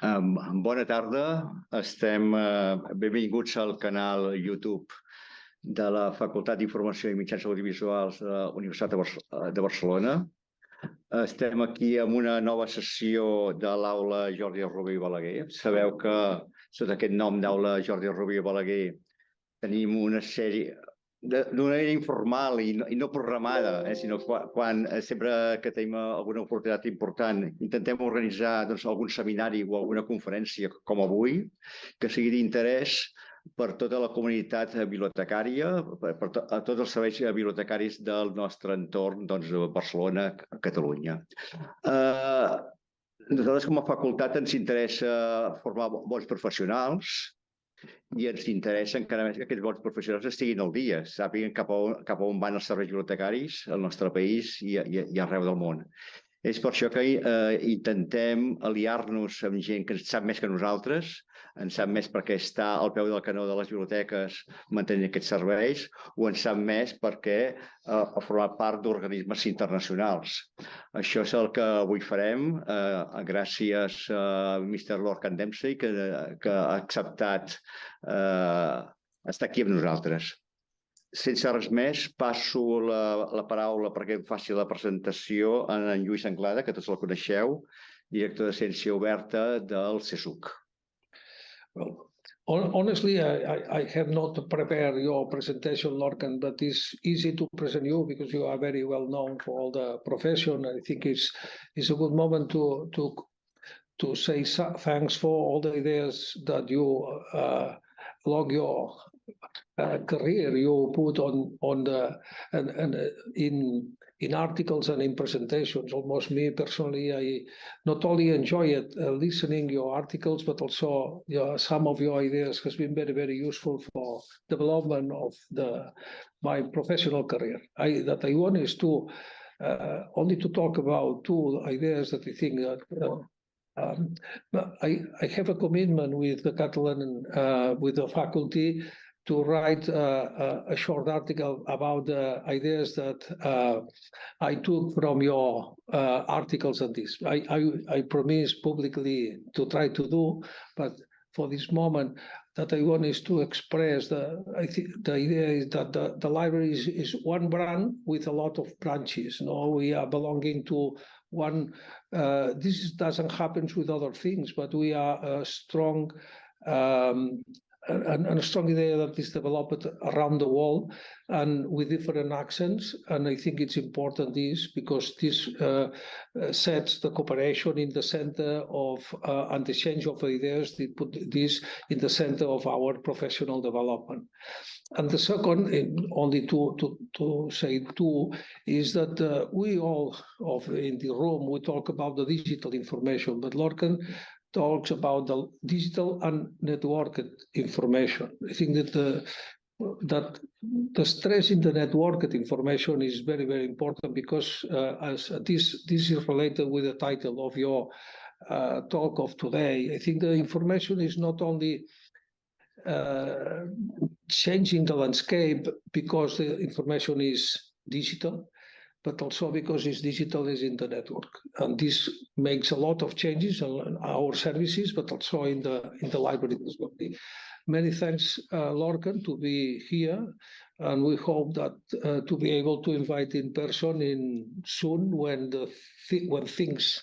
Bona tarda. Benvinguts al canal YouTube de la Facultat d'Informació i Mitjans Audiovisuals de la Universitat de Barcelona. Estem aquí amb una nova sessió de l'aula Jordi Rubió i Balaguer. Sabeu que sota aquest nom d'aula Jordi Rubió i Balaguer tenim una sèrie d'una manera informal i no programada, sinó quan sempre que tenim alguna oportunitat important intentem organitzar algun seminari o alguna conferència com avui que sigui d'interès per tota la comunitat bibliotecària, per tots els serveis bibliotecaris del nostre entorn, Barcelona, Catalunya. Nosaltres com a facultat ens interessa formar bons professionals i ens interessa encara més que aquests bons professionals estiguin al dia, sàpiguen cap a on van els serveis bibliotecaris al nostre país i arreu del món. És per això que intentem aliar-nos amb gent que en sap més que nosaltres, en sap més perquè està al peu del canó de les biblioteques mantenint aquests serveis o en sap més perquè ha format part d'organismes internacionals. Això és el que avui farem, gràcies a Mr. Lorcan Dempsey, que ha acceptat estar aquí amb nosaltres. Sense res més, passo la paraula perquè em faci la presentació a en Lluís Anglada, que tots el coneixeu, director de Ciència Oberta del CSUC. Well, honestly, I have not prepared your presentation, Lorcan, but it's easy to present you because you are very well known for all the profession. I think it's a good moment to say thanks for all the ideas that you along your career you put in articles and in presentations. Almost me personally, I not only enjoy it listening your articles, but also some of your ideas has been very, very useful for development of my professional career. That I want is to only to talk about two ideas that I think that I have a commitment with the Catalan with the faculty to write a short article about the ideas that I took from your articles on this. I promise publicly to try to do, but for this moment, that I want is to express the idea is that the library is one brand with a lot of branches. No, we are belonging to one. This doesn't happen with other things, but we are a strong. And a strong idea that is developed around the world and with different accents. And I think it's important because this sets the cooperation in the center of and the change of ideas. They put this in the center of our professional development. And the second, only to say two, is that we all in the room, we talk about the digital information, but Lorcan talks about the digital and networked information. I think that the stress in the networked information is very, very important because as this is related with the title of your talk of today. I think the information is not only changing the landscape because the information is digital, but also because it's digital is in the network. And this makes a lot of changes on our services, but also in the library as well. Many thanks, Lorcan, to be here. And we hope that to be able to invite in person soon when things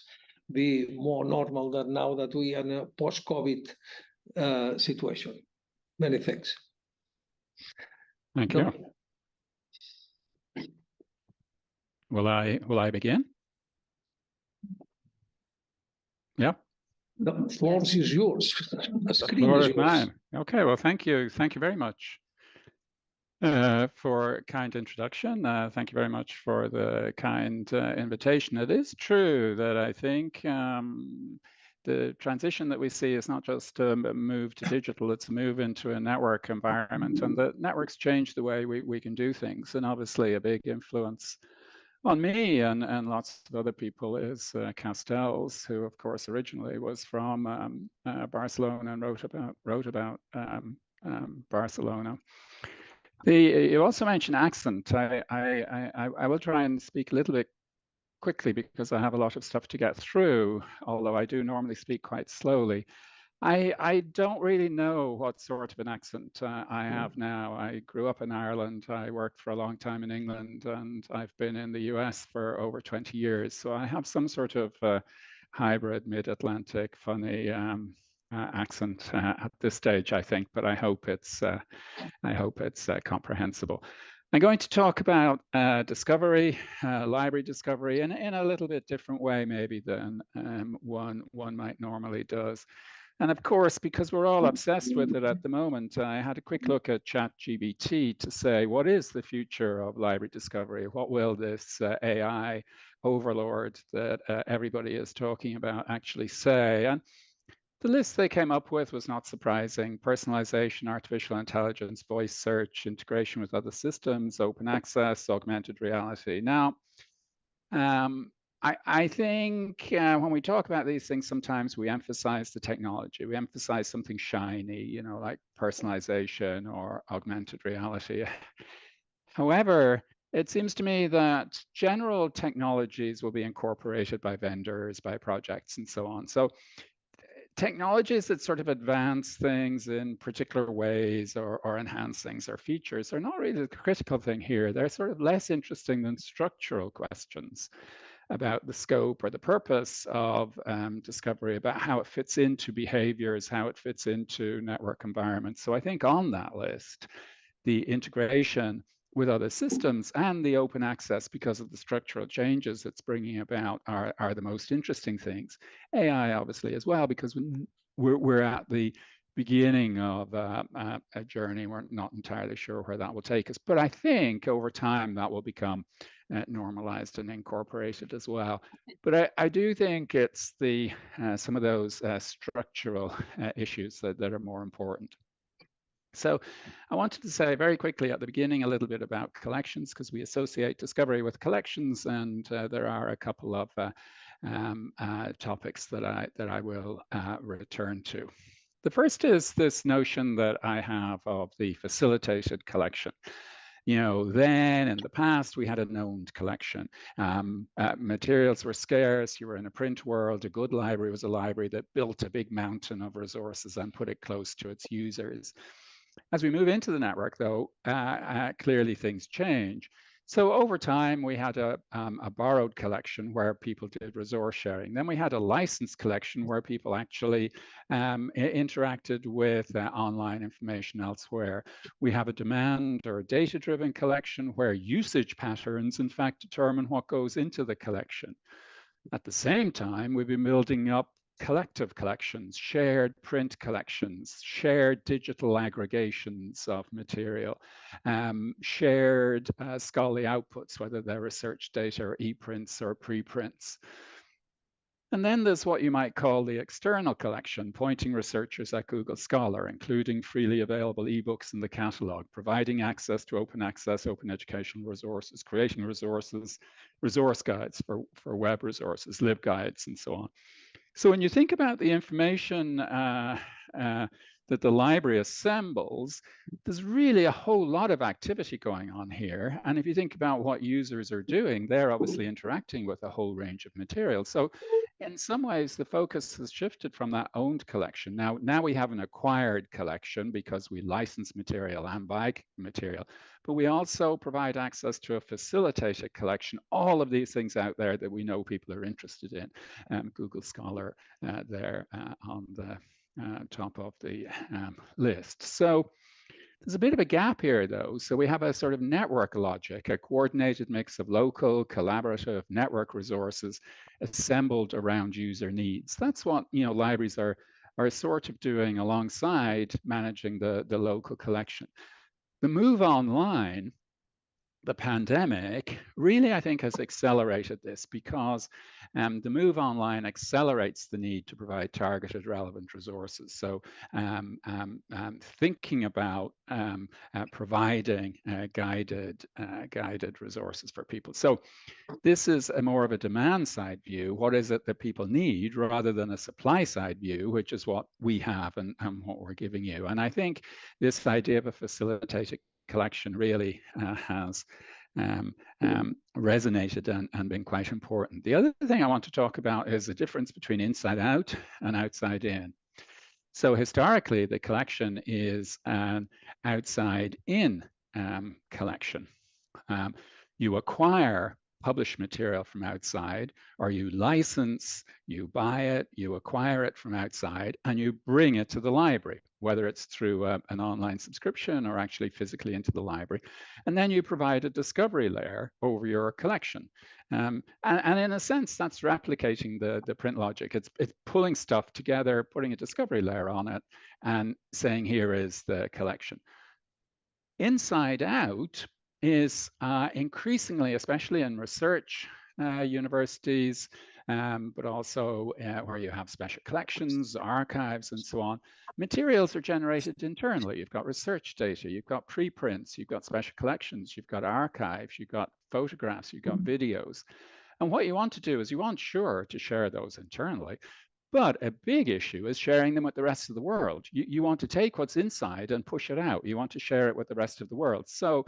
be more normal than now that we are in a post-COVID situation. Many thanks. Thank you. Will I begin? Yeah. The floor is yours. The floor is mine. Okay. Well, thank you. Thank you very much for a kind introduction. Thank you very much for the kind invitation. It is true that I think the transition that we see is not just a move to digital, it's a move into a network environment. And the networks change the way we can do things. And obviously a big influence on me and lots of other people is Castells, who of course originally was from Barcelona and wrote about Barcelona. You also mentioned accent. I will try and speak a little bit quickly because I have a lot of stuff to get through, although I do normally speak quite slowly. I don't really know what sort of an accent I have now. I grew up in Ireland. I worked for a long time in England, and I've been in the US for over 20 years. So I have some sort of hybrid mid-Atlantic funny accent at this stage, I think, but I hope it's comprehensible. I'm going to talk about discovery, library discovery, in a little bit different way maybe than one might normally does. And of course, because we're all obsessed with it at the moment, I had a quick look at ChatGPT to say, what is the future of library discovery? What will this AI overlord that everybody is talking about actually say? And the list they came up with was not surprising. Personalization, artificial intelligence, voice search, integration with other systems, open access, augmented reality. Now, I think when we talk about these things, sometimes we emphasize the technology. We emphasize something shiny, you know, like personalization or augmented reality. However, it seems to me that general technologies will be incorporated by vendors, by projects, and so on. So technologies that sort of advance things in particular ways or enhance things or features are not really the critical thing here. They're sort of less interesting than structural questions about the scope or the purpose of discovery, about how it fits into behaviors, how it fits into network environments. So I think on that list, the integration with other systems and the open access because of the structural changes it's bringing about are the most interesting things. AI obviously as well, because we're at the beginning of a journey. We're not entirely sure where that will take us, but I think over time that will become normalized and incorporated as well. But I do think it's the some of those structural issues that are more important. So I wanted to say very quickly at the beginning a little bit about collections, because we associate discovery with collections, and there are a couple of topics that I will return to. The first is this notion that I have of the facilitated collection. You know, then in the past, we had an owned collection. Materials were scarce. You were in a print world. A good library was a library that built a big mountain of resources and put it close to its users. As we move into the network, though, clearly things change. So over time, we had a borrowed collection where people did resource sharing. Then we had a licensed collection where people actually interacted with online information elsewhere. We have a demand or a data-driven collection where usage patterns, in fact, determine what goes into the collection. At the same time, we've been building up collective collections, shared print collections, shared digital aggregations of material, shared scholarly outputs, whether they're research data or e-prints or preprints. And then there's what you might call the external collection, pointing researchers at Google Scholar, including freely available ebooks in the catalog, providing access to open access, open educational resources, creating resources, resource guides for web resources, libguides, and so on. So when you think about the information that the library assembles, there's really a whole lot of activity going on here. And if you think about what users are doing, they're obviously interacting with a whole range of materials. So in some ways, the focus has shifted from that owned collection. Now we have an acquired collection because we license material and buy material, but we also provide access to a facilitated collection, all of these things out there that we know people are interested in. Google Scholar there on the top of the list. So there's a bit of a gap here, though. So we have a sort of network logic, a coordinated mix of local, collaborative network resources assembled around user needs. That's what, you know, libraries are sort of doing alongside managing the local collection. The move online, the pandemic, really, I think, has accelerated this because the move online accelerates the need to provide targeted, relevant resources. So thinking about providing guided resources for people. So this is more of a demand side view. What is it that people need rather than a supply side view, which is what we have and what we're giving you. And I think this idea of a facilitated collection really has resonated and been quite important. The other thing I want to talk about is the difference between inside out and outside in. So historically, the collection is an outside in collection. You acquire published material from outside, or you license, you buy it, you acquire it from outside, and you bring it to the library, whether it's through an online subscription or actually physically into the library. And then you provide a discovery layer over your collection. And in a sense, that's replicating the print logic. It's pulling stuff together, putting a discovery layer on it, and saying, here is the collection. Inside out is increasingly, especially in research universities, but also where you have special collections, archives, and so on, materials are generated internally. You've got research data, you've got preprints, you've got special collections, you've got archives, you've got photographs, you've got videos. And what you want to do is you want, sure, to share those internally, but a big issue is sharing them with the rest of the world. You want to take what's inside and push it out. You want to share it with the rest of the world. So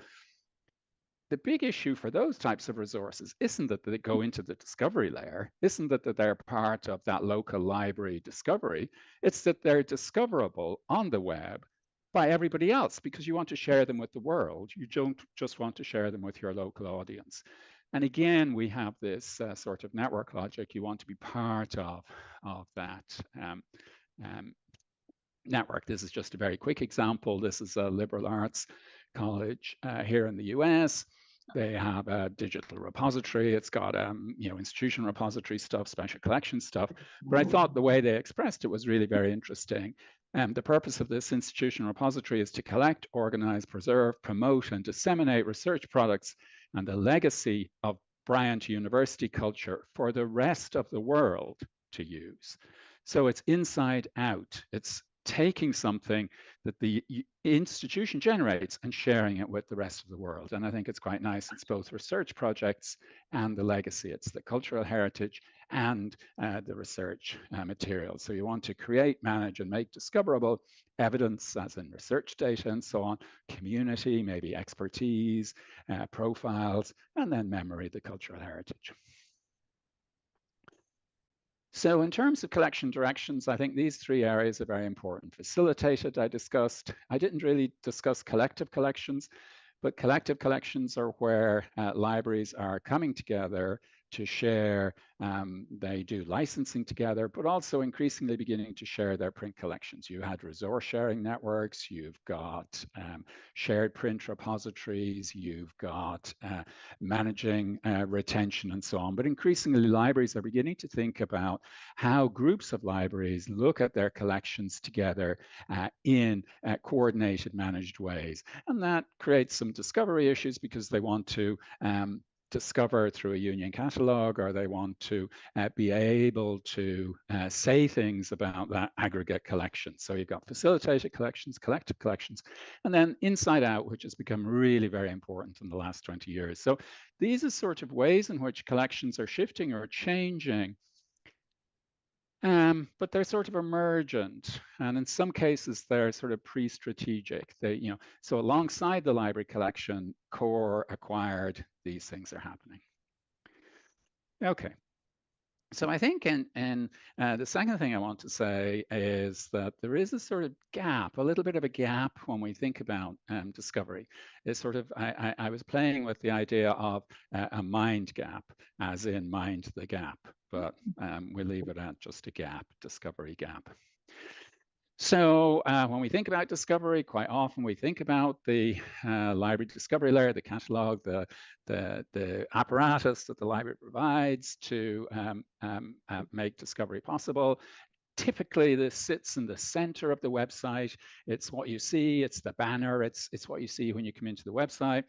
the big issue for those types of resources isn't that they go into the discovery layer, isn't that they're part of that local library discovery. It's that they're discoverable on the web by everybody else, because you want to share them with the world. You don't just want to share them with your local audience. And again, we have this sort of network logic. You want to be part of that network. This is just a very quick example. This is a liberal arts college here in the US. They have a digital repository. It's got institution repository stuff, special collection stuff. But I thought the way they expressed it was really very interesting. The purpose of this institution repository is to collect, organize, preserve, promote, and disseminate research products and the legacy of Bryant University culture for the rest of the world to use. So it's inside out. It's taking something that the institution generates and sharing it with the rest of the world. And I think it's quite nice. It's both research projects and the legacy. It's the cultural heritage and the research materials. So you want to create, manage, and make discoverable evidence, as in research data and so on, community, maybe expertise, profiles, and then memory, the cultural heritage. So in terms of collection directions, I think these three areas are very important. Facilitated, I discussed. I didn't really discuss collective collections, but collective collections are where libraries are coming together to share. They do licensing together, but also increasingly beginning to share their print collections. You had resource sharing networks, you've got shared print repositories, you've got managing retention and so on. But increasingly, libraries are beginning to think about how groups of libraries look at their collections together in coordinated, managed ways. And that creates some discovery issues because they want to discover through a union catalog, or they want to be able to say things about that aggregate collection. So you've got facilitated collections, collective collections, and then inside out, which has become really very important in the last 20 years. So these are sort of ways in which collections are shifting or changing. But they're sort of emergent, and in some cases they're sort of pre-strategic. So alongside the library collection, core, acquired, these things are happening. Okay. So I think the second thing I want to say is that there is a sort of gap, a little bit of a gap when we think about discovery. It's sort of, I was playing with the idea of a mind gap, as in mind the gap, but we'll leave it at just a gap, discovery gap. So when we think about discovery, quite often we think about the library discovery layer, the catalog, the apparatus that the library provides to make discovery possible. Typically, this sits in the center of the website. It's what you see, it's the banner, it's what you see when you come into the website.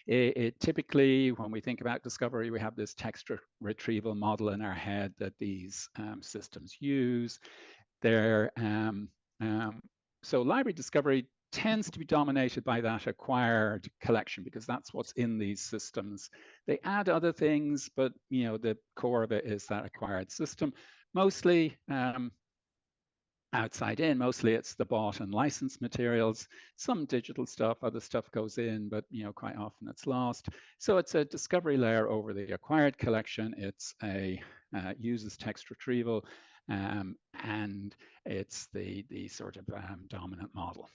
It typically, when we think about discovery, we have this text retrieval model in our head that these systems use. So library discovery tends to be dominated by that acquired collection because that's what's in these systems. They add other things, but the core of it is that acquired system. Mostly outside in. Mostly it's the bought and licensed materials, some digital stuff, other stuff goes in, but quite often it's lost. So it's a discovery layer over the acquired collection. It's a uses text retrieval, and it's the sort of dominant model.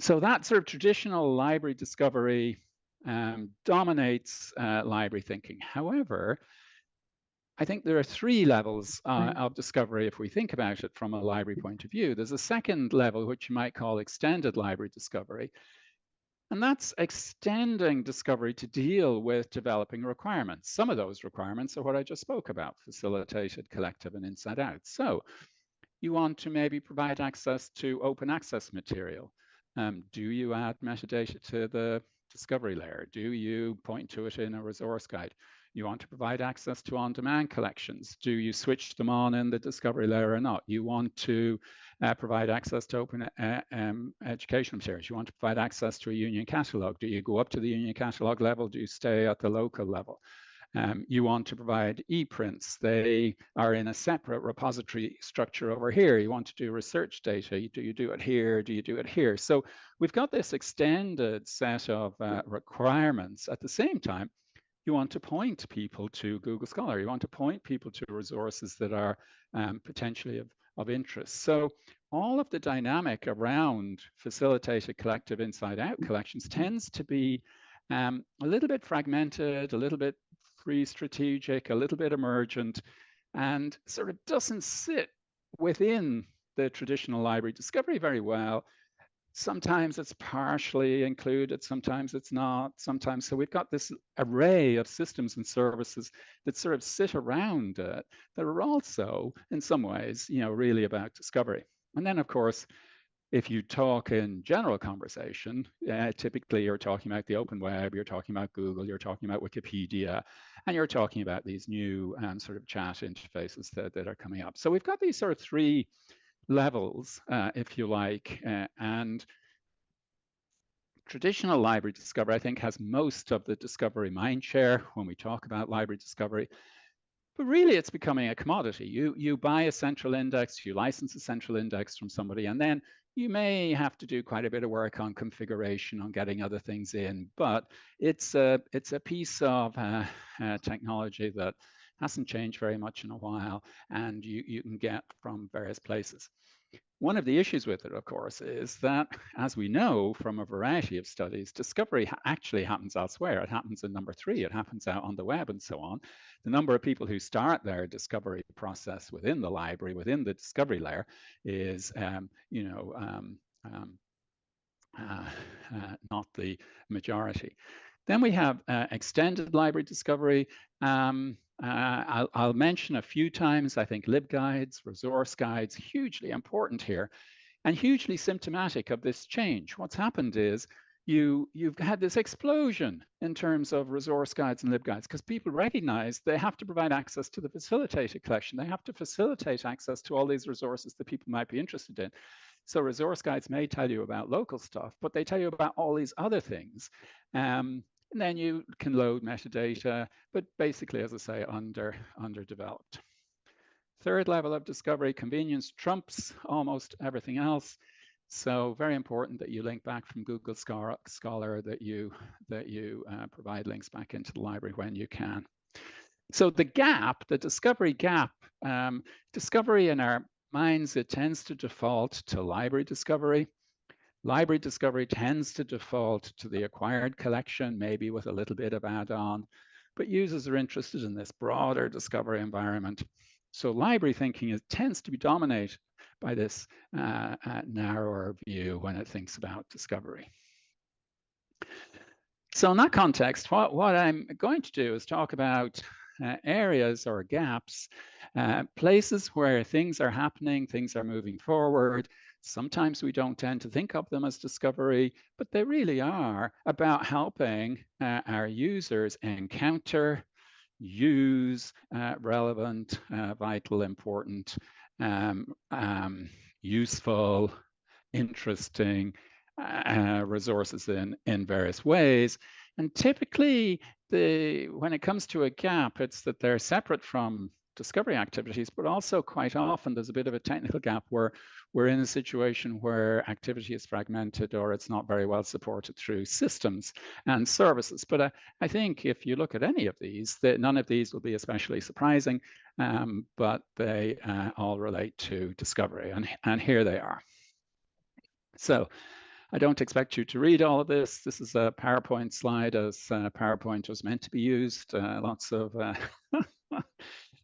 So that sort of traditional library discovery dominates library thinking. However, I think there are three levels of discovery if we think about it from a library point of view. There's a second level, which you might call extended library discovery. And that's extending discovery to deal with developing requirements. Some of those requirements are what I just spoke about: facilitated, collective, and inside out. So you want to maybe provide access to open access material. Do you add metadata to the discovery layer? Do you point to it in a resource guide? You want to provide access to on-demand collections. Do you switch them on in the discovery layer or not? You want to provide access to open educational materials. You want to provide access to a union catalog. Do you go up to the union catalog level? Do you stay at the local level? You want to provide e-prints. They are in a separate repository structure over here. You want to do research data. Do you do it here? Do you do it here? So we've got this extended set of requirements. At the same time, you want to point people to Google Scholar. You want to point people to resources that are potentially of interest. So all of the dynamic around facilitated collective inside-out collections tends to be a little bit fragmented, a little bit free strategic, a little bit emergent, and sort of doesn't sit within the traditional library discovery very well. Sometimes it's partially included, sometimes it's not, sometimes. So we've got this array of systems and services that sort of sit around it that are also, in some ways, really about discovery. And then, of course, if you talk in general conversation, typically you're talking about the open web, you're talking about Google, you're talking about Wikipedia, and you're talking about these new sort of chat interfaces that are coming up. So we've got these sort of three levels, if you like, and traditional library discovery, I think, has most of the discovery mindshare when we talk about library discovery. But really, it's becoming a commodity. You buy a central index, you license a central index from somebody, and then you may have to do quite a bit of work on configuration, on getting other things in. But it's a piece of technology that hasn't changed very much in a while, and you can get from various places. One of the issues with it, of course, is that, as we know from a variety of studies, discovery actually happens elsewhere. It happens in number three. It happens out on the web and so on. The number of people who start their discovery process within the library, within the discovery layer, is, not the majority. Then we have extended library discovery. I'll mention a few times, I think, LibGuides, resource guides, hugely important here and hugely symptomatic of this change. What's happened is you've had this explosion in terms of resource guides and LibGuides because people recognize they have to provide access to the facilitated collection. They have to facilitate access to all these resources that people might be interested in. So resource guides may tell you about local stuff, but they tell you about all these other things. And then you can load metadata, but basically, as I say, underdeveloped. Third level of discovery, convenience trumps almost everything else. So very important that you link back from Google Scholar, that you provide links back into the library when you can. So the gap, the discovery gap, discovery in our minds, it tends to default to library discovery. Library discovery tends to default to the acquired collection, maybe with a little bit of add-on, but users are interested in this broader discovery environment. So library thinking tends to be dominated by this narrower view when it thinks about discovery. So in that context, what I'm going to do is talk about areas or gaps, places where things are happening, things are moving forward. Sometimes we don't tend to think of them as discovery, but they really are about helping our users encounter, use relevant, vital, important, useful, interesting resources in various ways. And typically, when it comes to a gap, it's that they're separate from discovery activities, but also quite often there's a bit of a technical gap where we're in a situation where activity is fragmented or it's not very well supported through systems and services. But I think if you look at any of these, none of these will be especially surprising, but they all relate to discovery, and here they are. So I don't expect you to read all of this. This is a PowerPoint slide as PowerPoint was meant to be used. Lots of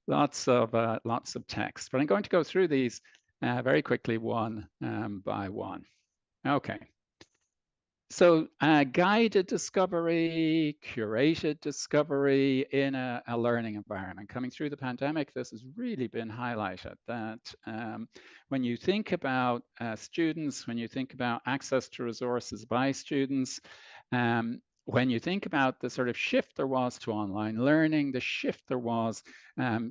lots of text. But I'm going to go through these very quickly, one by one. Okay. So guided discovery, curated discovery in a learning environment. Coming through the pandemic, this has really been highlighted, that when you think about students, when you think about access to resources by students, when you think about the sort of shift there was to online learning, the shift there was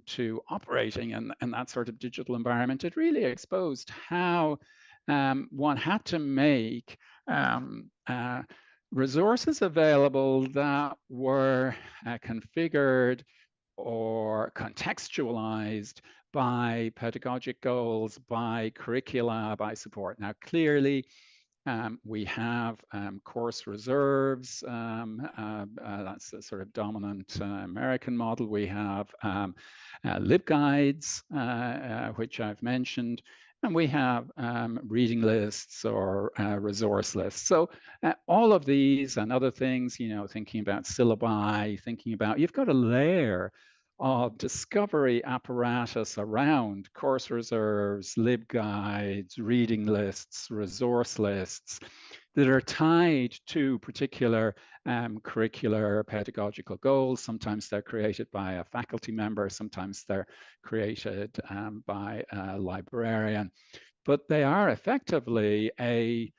to operating in that sort of digital environment, it really exposed how one had to make resources available that were configured or contextualized by pedagogic goals, by curricula, by support. Now, clearly, we have course reserves. That's the sort of dominant American model. We have LibGuides, which I've mentioned. And we have reading lists or resource lists. So all of these and other things, you know, thinking about syllabi, thinking about, you've got a layer of discovery apparatus around course reserves, LibGuides, reading lists, resource lists that are tied to particular curricular pedagogical goals. Sometimes they're created by a faculty member, sometimes they're created by a librarian, but they are effectively a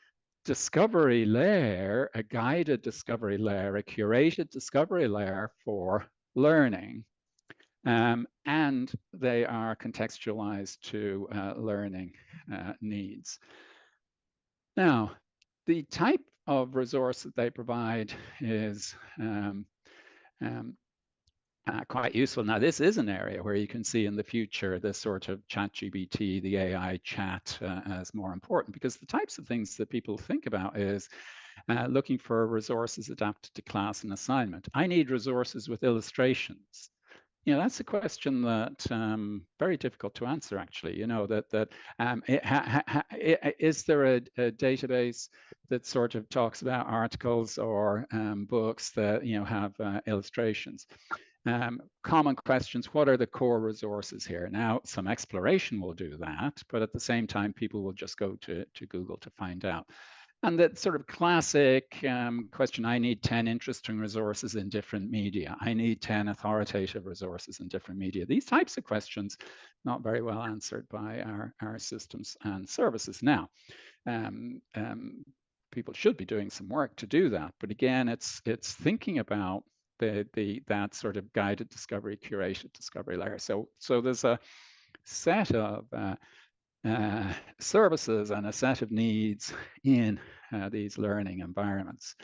discovery layer, a guided discovery layer, a curated discovery layer for learning. And they are contextualized to learning needs. Now, the type of resource that they provide is quite useful. Now, this is an area where you can see in the future this sort of ChatGPT, the AI chat, as more important, because the types of things that people think about is looking for resources adapted to class and assignment. I need resources with illustrations. You know, that's a question that very difficult to answer, actually. You know, is there a database that sort of talks about articles or books that, you know, have illustrations? Common questions: what are the core resources here? Now, some exploration will do that, but at the same time, people will just go to Google to find out. And that sort of classic question, I need 10 interesting resources in different media. I need 10 authoritative resources in different media. These types of questions, not very well answered by our systems and services. Now, people should be doing some work to do that. But again, it's thinking about that sort of guided discovery, curated discovery layer. So there's a set of services and a set of needs in these learning environments.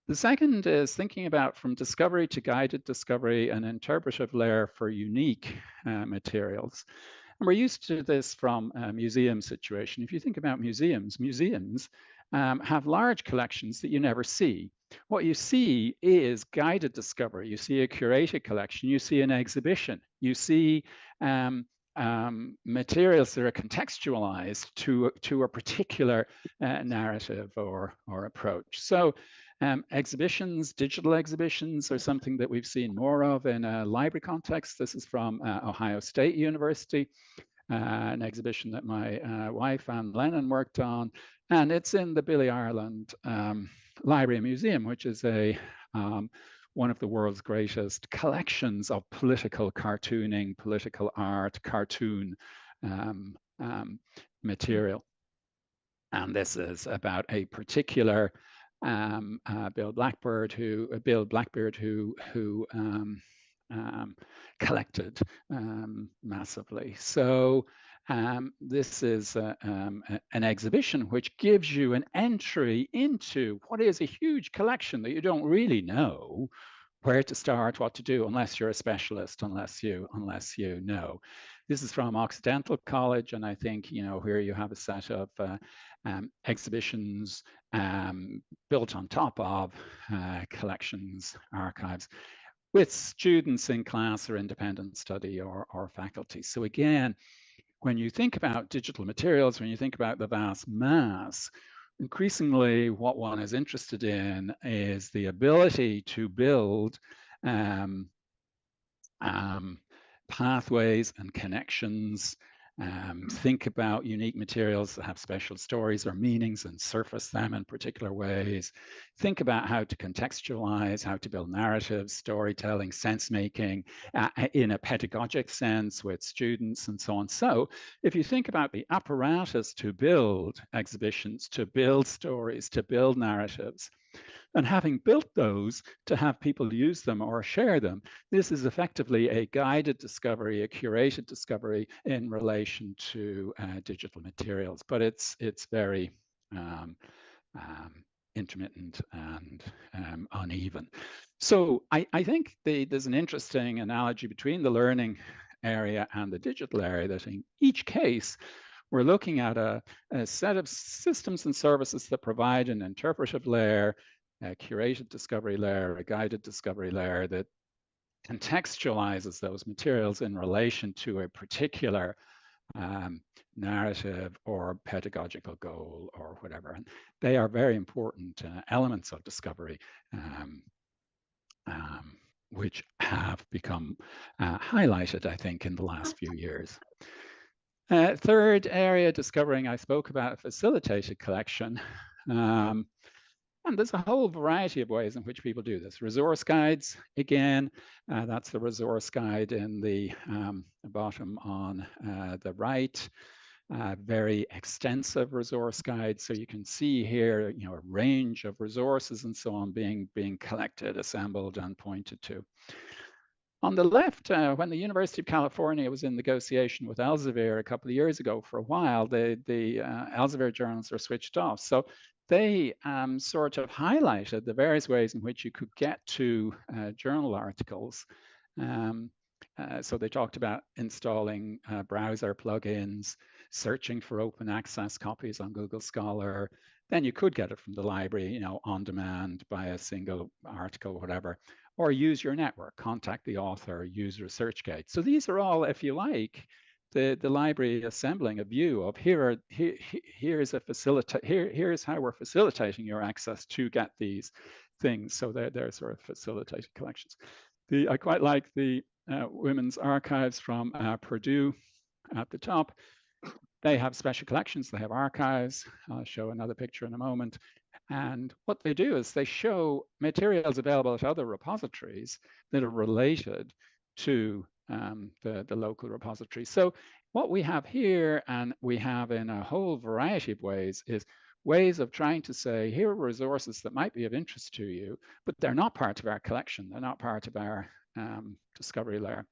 The second is thinking about, from discovery to guided discovery, an interpretive layer for unique materials. And we're used to this from a museum situation. If you think about museums have large collections that you never see. What you see is guided discovery. You see a curated collection, you see an exhibition, you see materials that are contextualized to a particular narrative or approach. So exhibitions, digital exhibitions, are something that we've seen more of in a library context. This is from Ohio State University, an exhibition that my wife Anne Lennon worked on, and it's in the Billy Ireland Library and Museum, which is one of the world's greatest collections of political cartooning, political art, cartoon material. And this is about a particular Bill Blackbeard who collected massively. So this is an exhibition which gives you an entry into what is a huge collection that you don't really know where to start, what to do, unless you're a specialist, unless you know. This is from Occidental College, and I think, you know, here you have a set of exhibitions built on top of collections, archives, with students in class or independent study or faculty. So again, when you think about digital materials, when you think about the vast mass, increasingly what one is interested in is the ability to build pathways and connections, think about unique materials that have special stories or meanings and surface them in particular ways, think about how to contextualize, how to build narratives, storytelling, sense-making in a pedagogic sense with students and so on. So if you think about the apparatus to build exhibitions, to build stories, to build narratives, and having built those, to have people use them or share them, this is effectively a guided discovery, a curated discovery in relation to digital materials. But it's very intermittent and uneven. So I think there's an interesting analogy between the learning area and the digital area, that in each case, we're looking at a set of systems and services that provide an interpretive layer, a curated discovery layer, a guided discovery layer that contextualizes those materials in relation to a particular narrative or pedagogical goal or whatever. And they are very important elements of discovery, which have become highlighted, I think, in the last few years. Third area, discovering, I spoke about a facilitated collection. And there's a whole variety of ways in which people do this. Resource guides, again, that's the resource guide in the bottom on the right. Very extensive resource guide. So you can see here, you know, a range of resources and so on being collected, assembled, and pointed to. On the left, when the University of California was in negotiation with Elsevier a couple of years ago, for a while, the Elsevier journals were switched off. So they sort of highlighted the various ways in which you could get to journal articles. So they talked about installing browser plugins, searching for open access copies on Google Scholar. Then you could get it from the library, you know, on demand by a single article, whatever, or use your network, contact the author, use ResearchGate. So these are all, if you like, the library assembling a view of here's how we're facilitating your access to get these things. So they're sort of facilitated collections. I quite like the women's archives from Purdue at the top. They have special collections, they have archives. I'll show another picture in a moment. And what they do is they show materials available at other repositories that are related to the local repository. So what we have here, and we have in a whole variety of ways, is ways of trying to say, here are resources that might be of interest to you, but they're not part of our collection. They're not part of our discovery layer.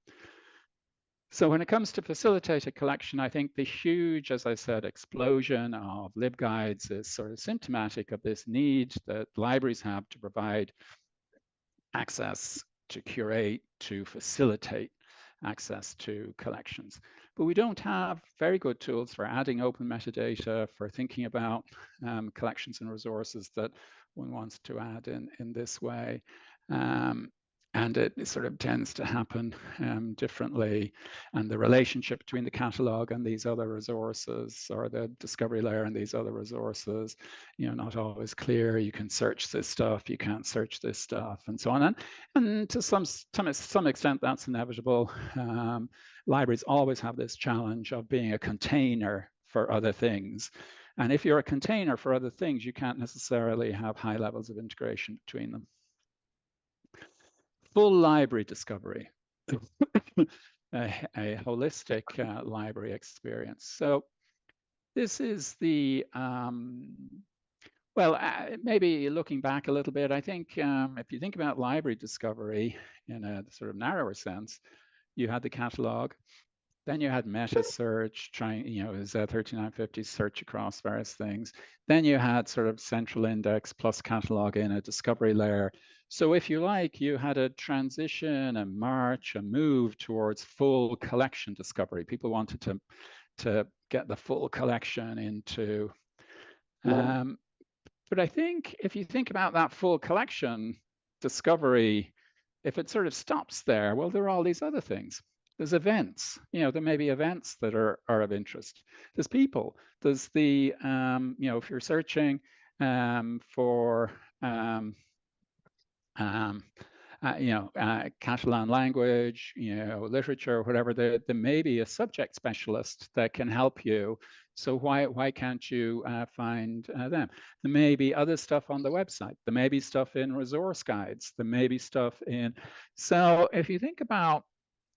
So when it comes to facilitated collection, I think the huge, as I said, explosion of LibGuides is sort of symptomatic of this need that libraries have to provide access, to curate, to facilitate access to collections. But we don't have very good tools for adding open metadata, for thinking about collections and resources that one wants to add in this way. And it sort of tends to happen differently. And the relationship between the catalog and these other resources, or the discovery layer and these other resources, you know, not always clear. You can search this stuff, you can't search this stuff, and so on. And to some extent, that's inevitable. Libraries always have this challenge of being a container for other things. And if you're a container for other things, you can't necessarily have high levels of integration between them. Full library discovery, a holistic library experience. So this is the, maybe looking back a little bit, I think if you think about library discovery in a sort of narrower sense, you had the catalog, Then you had meta search, trying, it was 3950 search across various things. Then you had sort of central index plus catalog in a discovery layer. So if you like, you had a transition, a march, a move towards full collection discovery. People wanted to get the full collection into. But I think if you think about that full collection discovery, if it sort of stops there, well, there are all these other things. There's events, there may be events that are of interest. There's people. There's the, if you're searching for, Catalan language, literature, whatever, there may be a subject specialist that can help you. So why can't you find them? There may be other stuff on the website. There may be stuff in resource guides. There may be stuff in. So if you think about,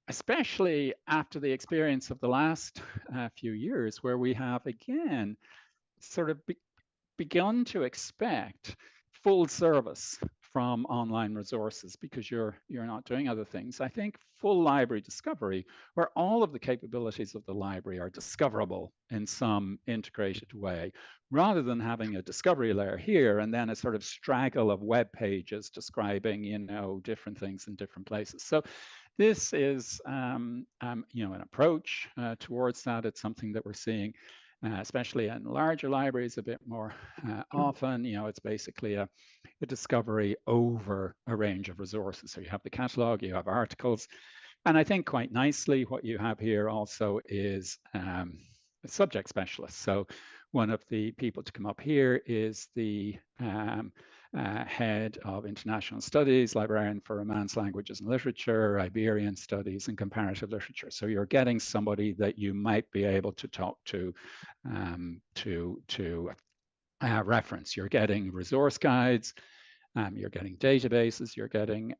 especially after the experience of the last few years, where we have again sort of begun to expect full service from online resources because you're not doing other things. I think full library discovery, where all of the capabilities of the library are discoverable in some integrated way, rather than having a discovery layer here and then a sort of straggle of web pages describing, different things in different places. So this is, an approach towards that. It's something that we're seeing, especially in larger libraries, a bit more often. It's basically a discovery over a range of resources. So you have the catalog, you have articles, and I think quite nicely what you have here also is a subject specialist. So one of the people to come up here is the head of international studies, librarian for Romance languages and literature, Iberian studies, and comparative literature. So you're getting somebody that you might be able to talk to reference. You're getting resource guides, you're getting databases, you're getting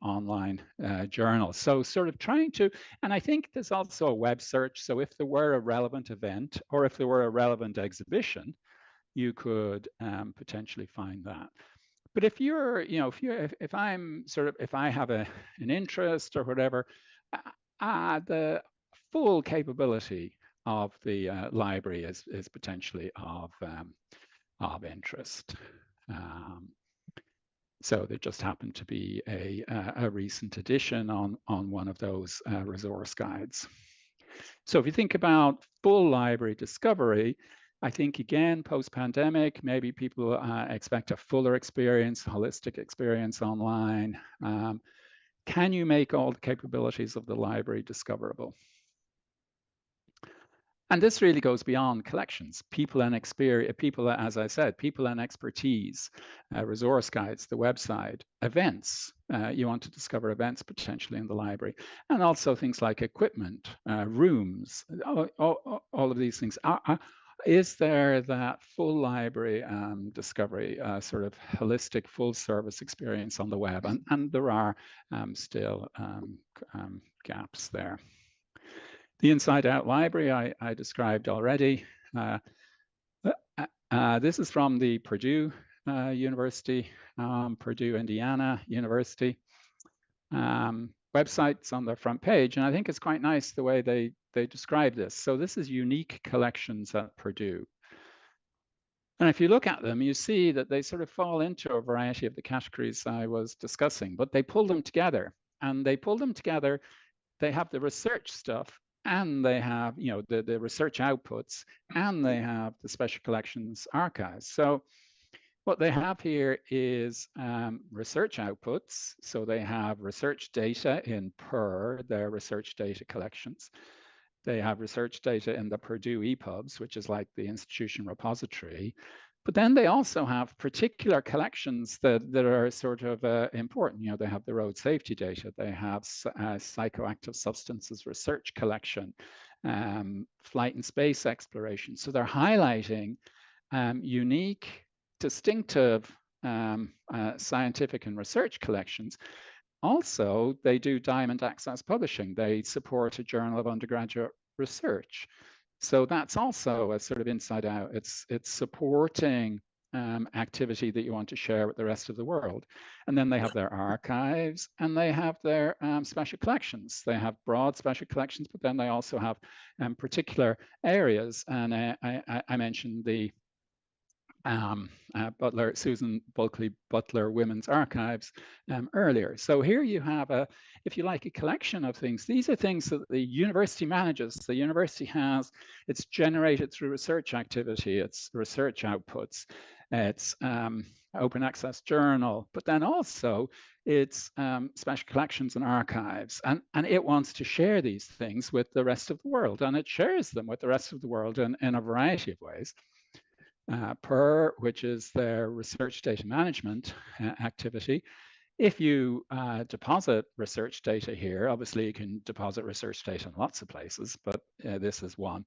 online journals. So sort of trying to, and I think there's also a web search. So if there were a relevant event or if there were a relevant exhibition, you could potentially find that. But if you're, if I have an interest or whatever, the full capability of the library is potentially of interest. So there just happened to be a recent addition on one of those resource guides. So if you think about full library discovery, I think, again, post-pandemic, maybe people expect a fuller experience, holistic experience online. Can you make all the capabilities of the library discoverable? And this really goes beyond collections, people and experience, people, as I said, people and expertise, resource guides, the website, events. You want to discover events potentially in the library, and also things like equipment, rooms, all of these things. Is there that full library discovery, sort of holistic, full service experience on the web? And there are still gaps there. The Inside Out Library I described already. This is from the Purdue University, Purdue, Indiana University. Website's on the front page, and I think it's quite nice the way they describe this. So this is unique collections at Purdue. And if you look at them, you see that they sort of fall into a variety of the categories I was discussing, but they pull them together. And they pull them together, they have the research stuff, and they have, the research outputs, and they have the special collections archives. So what they have here is research outputs. So they have research data in their research data collections. They have research data in the Purdue EPUBs, which is like the institution repository. But then they also have particular collections that are sort of important. They have the road safety data. They have psychoactive substances research collection, flight and space exploration. So they're highlighting unique, distinctive scientific and research collections. Also, they do diamond access publishing. They support a journal of undergraduate research. So that's also a sort of inside out. It's supporting activity that you want to share with the rest of the world. And then they have their archives and they have their special collections. They have broad special collections, but then they also have particular areas. And I mentioned the Susan Bulkley Butler Women's Archives earlier. So here you have if you like, a collection of things. These are things that the university manages. The university has, it's generated through research activity, it's research outputs, it's open access journal, but then also it's special collections and archives. And it wants to share these things with the rest of the world, and it shares them with the rest of the world in a variety of ways. PER, which is their research data management activity. If you deposit research data here, obviously you can deposit research data in lots of places, but this is one.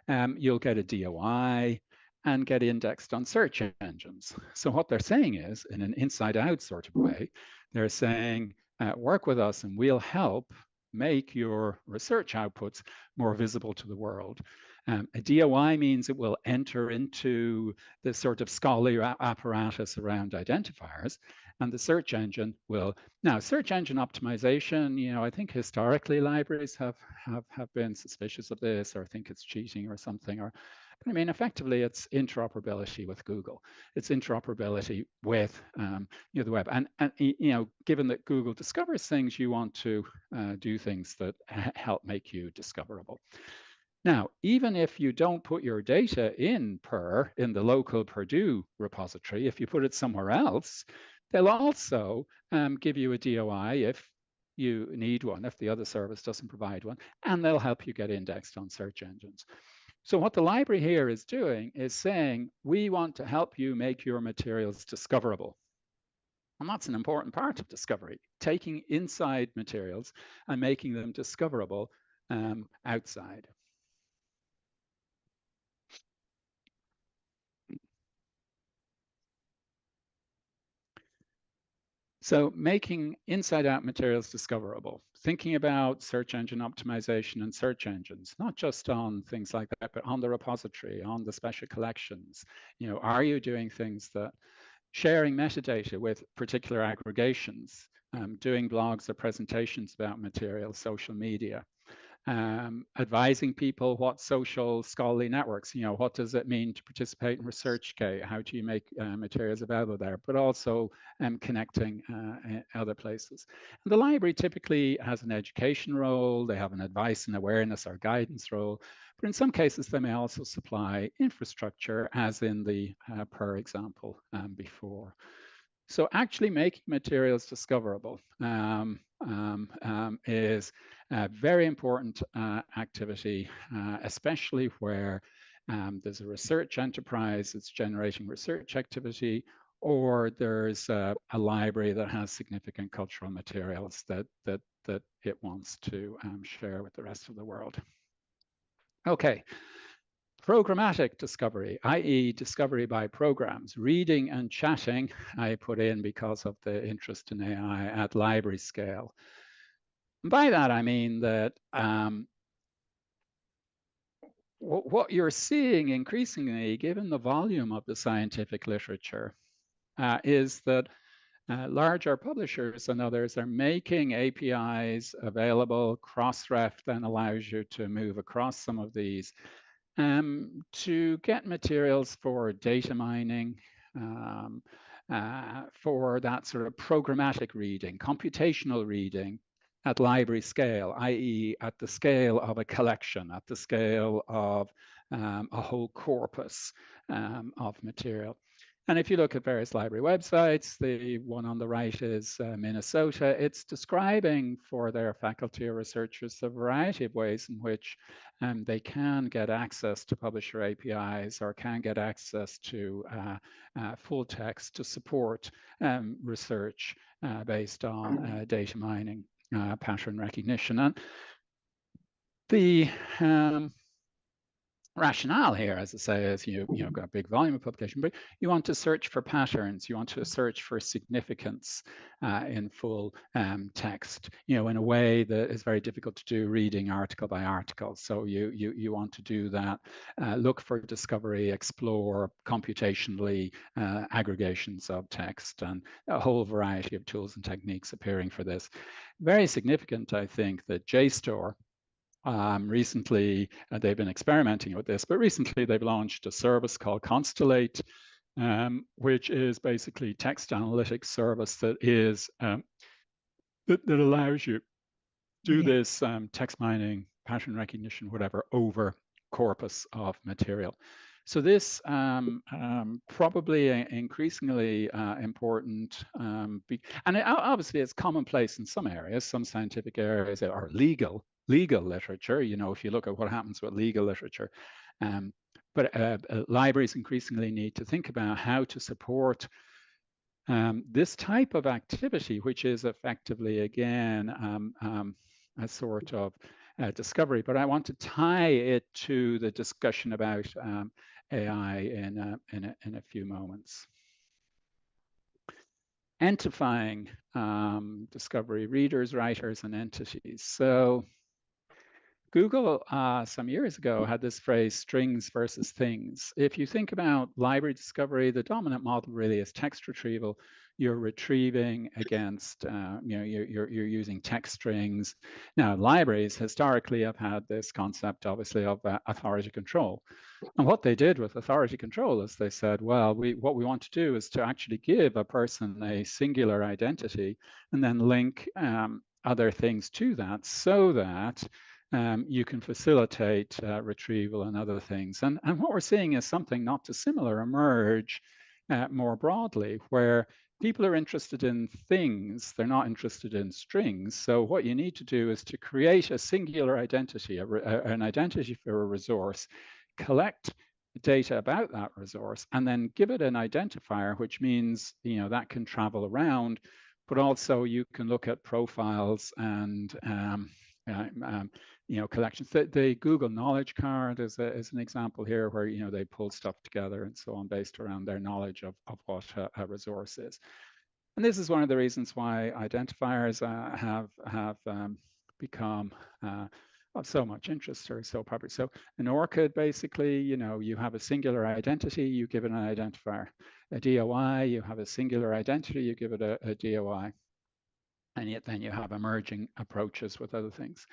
You'll get a DOI and get indexed on search engines. So what they're saying is, in an inside-out sort of way, they're saying, work with us and we'll help make your research outputs more visible to the world. A DOI means it will enter into the sort of scholarly apparatus around identifiers, and the search engine will. Now, search engine optimization, you know, I think historically libraries have been suspicious of this, or think it's cheating or something, or, but I mean, effectively, it's interoperability with Google. It's interoperability with you know, the web, and you know, given that Google discovers things, you want to do things that help make you discoverable. Now, even if you don't put your data in the local Purdue repository, if you put it somewhere else, they'll also give you a DOI if you need one, if the other service doesn't provide one, and they'll help you get indexed on search engines. So what the library here is doing is saying, we want to help you make your materials discoverable. And that's an important part of discovery, taking inside materials and making them discoverable outside. So making inside-out materials discoverable, thinking about search engine optimization and search engines, not just on things like that, but on the repository, on the special collections. You know, are you doing things that sharing metadata with particular aggregations, doing blogs or presentations about materials, social media, advising people what social scholarly networks, you know, what does it mean to participate in ResearchGate? How do you make materials available there? But also connecting other places. And the library typically has an education role. They have an advice and awareness or guidance role. But in some cases, they may also supply infrastructure, as in the per example before. So actually making materials discoverable is a very important activity, especially where there's a research enterprise that's generating research activity, or there's a library that has significant cultural materials that it wants to share with the rest of the world. Okay. Programmatic discovery, i.e. discovery by programs. Reading and chatting, I put in because of the interest in AI at library scale. And by that, I mean that what you're seeing increasingly, given the volume of the scientific literature, is that larger publishers and others are making APIs available. Crossref then allows you to move across some of these to get materials for data mining, for that sort of programmatic reading, computational reading at library scale, i.e. at the scale of a collection, at the scale of a whole corpus of material. And if you look at various library websites, the one on the right is Minnesota. It's describing for their faculty or researchers a variety of ways in which they can get access to publisher APIs or can get access to full text to support research based on data mining, pattern recognition. And the rationale here, as I say, is you've got a big volume of publication, but you want to search for patterns, you want to search for significance in full text, in a way that is very difficult to do reading article by article. So you want to do that, look for discovery, explore computationally aggregations of text, and a whole variety of tools and techniques appearing for this. Very significant, I think, that JSTOR, recently, they've been experimenting with this, but recently they've launched a service called Constellate, which is basically text analytics service that is that allows you to do this text mining, pattern recognition, whatever, over corpus of material. So this probably increasingly important, and obviously it's commonplace in some areas, some scientific areas, or legal literature, if you look at what happens with legal literature. But libraries increasingly need to think about how to support this type of activity, which is effectively, again, a sort of discovery. But I want to tie it to the discussion about AI in a few moments. Entifying discovery, readers, writers, and entities. So Google some years ago had this phrase, strings versus things. If you think about library discovery, the dominant model really is text retrieval. You're retrieving against, you're using text strings. Now, libraries historically have had this concept, obviously, of authority control. And what they did with authority control is they said, well, what we want to do is to actually give a person a singular identity and then link other things to that, so that you can facilitate retrieval and other things. And what we're seeing is something not dissimilar emerge more broadly, where people are interested in things, they're not interested in strings. So what you need to do is to create a singular identity, an identity for a resource, collect data about that resource, and then give it an identifier, which means that can travel around, but also you can look at profiles and collections. The Google Knowledge Card is an example here, where they pull stuff together and so on based around their knowledge of what a resource is. And this is one of the reasons why identifiers have become of so much interest, or so popular. So an ORCID, basically, you have a singular identity, you give it an identifier. A DOI, you have a singular identity, you give it a DOI. And yet then you have emerging approaches with other things.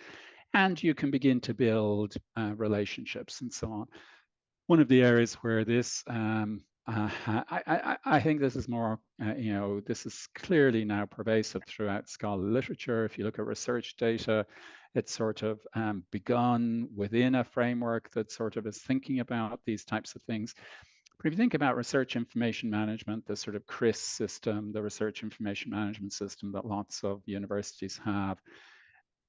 And you can begin to build relationships and so on. One of the areas where this, I think this is more, this is clearly now pervasive throughout scholarly literature. If you look at research data, it's sort of begun within a framework that sort of is thinking about these types of things. But if you think about research information management, the sort of CRIS system, the research information management system that lots of universities have,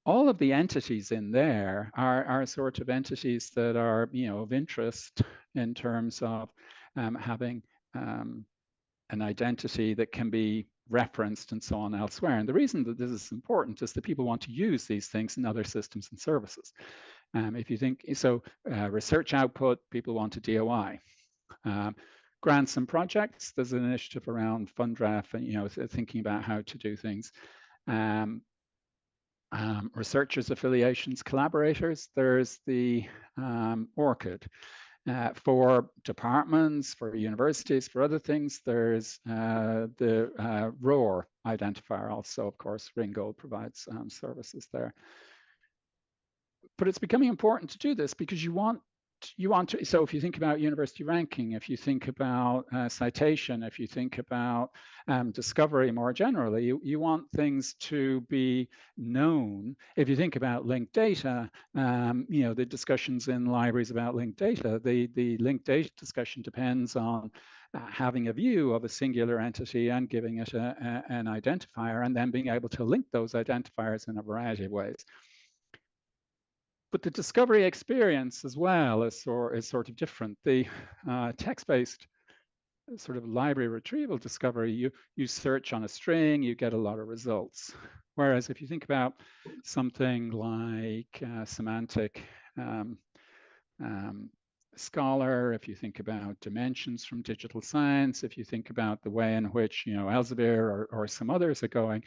all of the entities in there are sort of entities that are, of interest in terms of having an identity that can be referenced and so on elsewhere. And the reason that this is important is that people want to use these things in other systems and services. If you think, so research output, people want a DOI. Grants and projects, there's an initiative around Fundraft and, thinking about how to do things. Researchers, affiliations, collaborators, there's the ORCID. For departments, for universities, for other things, there's the ROR identifier also, of course. Ringgold provides services there. But it's becoming important to do this because you want to, so if you think about university ranking, if you think about citation, if you think about discovery more generally, you want things to be known. If you think about linked data, the discussions in libraries about linked data, the linked data discussion depends on having a view of a singular entity and giving it an identifier, and then being able to link those identifiers in a variety of ways. But the discovery experience as well is sort of different. The text-based sort of library retrieval discovery, you search on a string, you get a lot of results. Whereas if you think about something like semantic scholar, if you think about dimensions from digital science, if you think about the way in which, Elsevier or some others are going,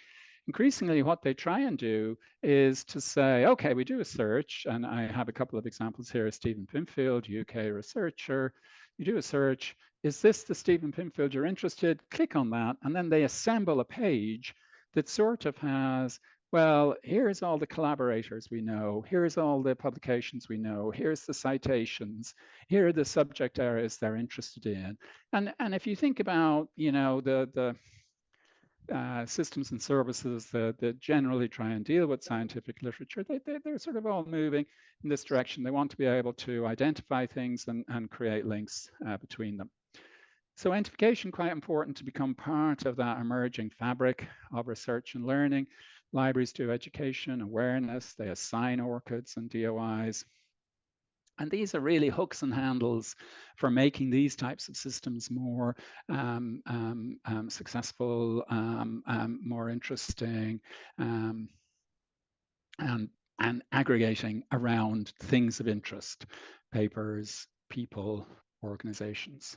increasingly what they try and do is to say, okay, we do a search, and I have a couple of examples here. Stephen Pinfield, UK researcher, you do a search. Is this the Stephen Pinfield you're interested? Click on that, and then they assemble a page that sort of has, well, here's all the collaborators we know, here's all the publications we know, here's the citations, here are the subject areas they're interested in. And if you think about, the systems and services that generally try and deal with scientific literature, they're sort of all moving in this direction. They want to be able to identify things and create links between them. So identification, quite important to become part of that emerging fabric of research and learning. Libraries do education, awareness, they assign ORCIDs and DOIs. And these are really hooks and handles for making these types of systems more successful, more interesting, and aggregating around things of interest, papers, people, organizations.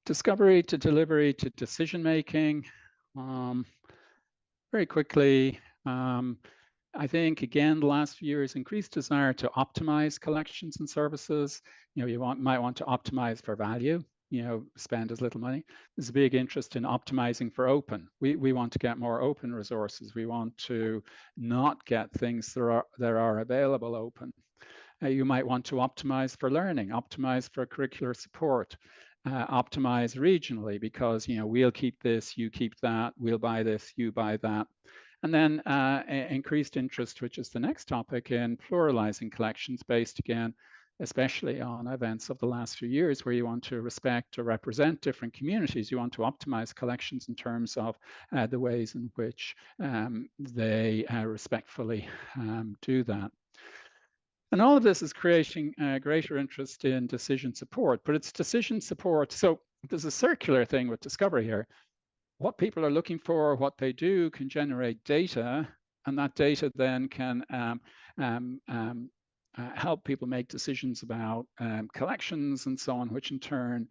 Discovery to delivery to decision making. Very quickly, I think, again, the last few years, increased desire to optimize collections and services. You might want to optimize for value, spend as little money. There's a big interest in optimizing for open. We want to get more open resources. We want to not get things that are available open. You might want to optimize for learning, optimize for curricular support, optimize regionally, because we'll keep this, you keep that, we'll buy this, you buy that. And then increased interest, which is the next topic, in pluralizing collections based, again, especially on events of the last few years, where you want to respect or represent different communities. You want to optimize collections in terms of the ways in which they respectfully do that. And all of this is creating greater interest in decision support, but it's decision support. So there's a circular thing with discovery here. What people are looking for, what they do, can generate data, and that data then can help people make decisions about collections and so on, which in turn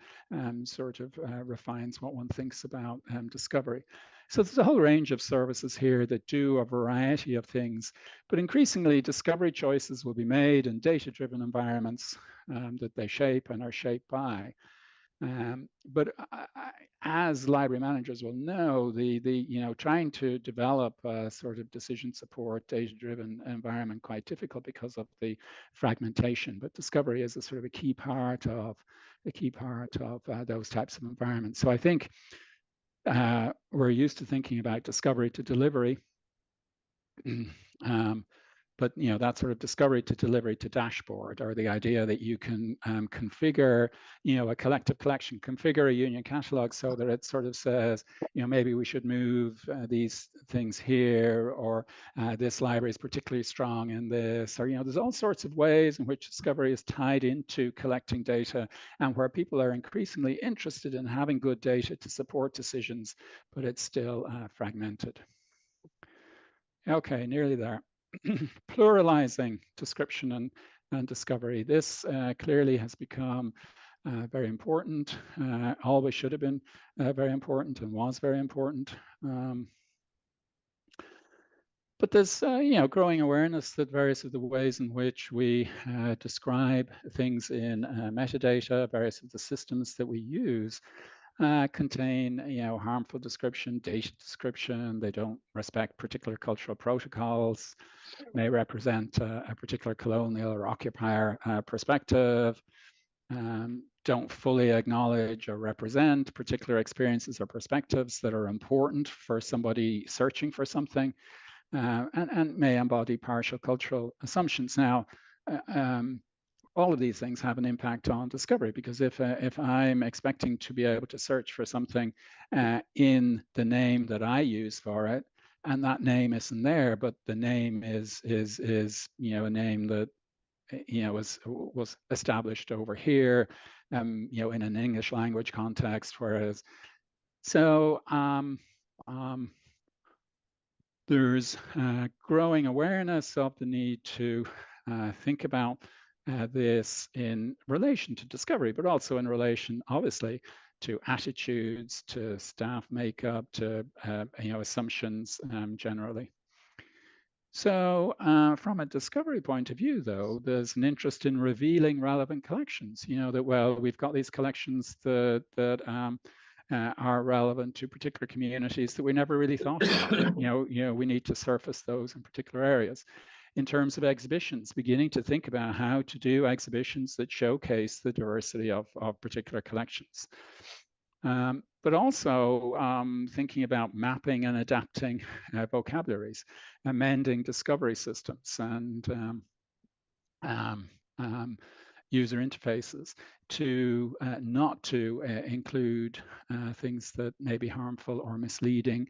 sort of refines what one thinks about discovery. So there's a whole range of services here that do a variety of things, but increasingly discovery choices will be made in data-driven environments that they shape and are shaped by. But as library managers will know, trying to develop a sort of decision support data-driven environment quite difficult because of the fragmentation. But discovery is a sort of a key part of those types of environments. So I think we're used to thinking about discovery to delivery. But that sort of discovery to delivery to dashboard, or the idea that you can configure, a collective collection, configure a union catalog so that it sort of says, maybe we should move these things here, or this library is particularly strong in this, or there's all sorts of ways in which discovery is tied into collecting data, and where people are increasingly interested in having good data to support decisions, but it's still fragmented. Okay, nearly there. Pluralizing description and discovery. This clearly has become very important, always should have been very important, and was very important. But there's growing awareness that various of the ways in which we describe things in metadata, various of the systems that we use, contain harmful description, data description. They don't respect particular cultural protocols, may represent a particular colonial or occupier perspective, don't fully acknowledge or represent particular experiences or perspectives that are important for somebody searching for something, and may embody partial cultural assumptions. Now, all of these things have an impact on discovery, because if I'm expecting to be able to search for something in the name that I use for it, and that name isn't there, but the name is a name that was established over here, in an English language context, whereas there's growing awareness of the need to think about this in relation to discovery, but also in relation, obviously, to attitudes, to staff makeup, to assumptions generally. So from a discovery point of view, though, there's an interest in revealing relevant collections. That, well, we've got these collections that are relevant to particular communities that we never really thought about. We need to surface those in particular areas. In terms of exhibitions, beginning to think about how to do exhibitions that showcase the diversity of particular collections. But also thinking about mapping and adapting vocabularies, amending discovery systems, and user interfaces to not to include things that may be harmful or misleading.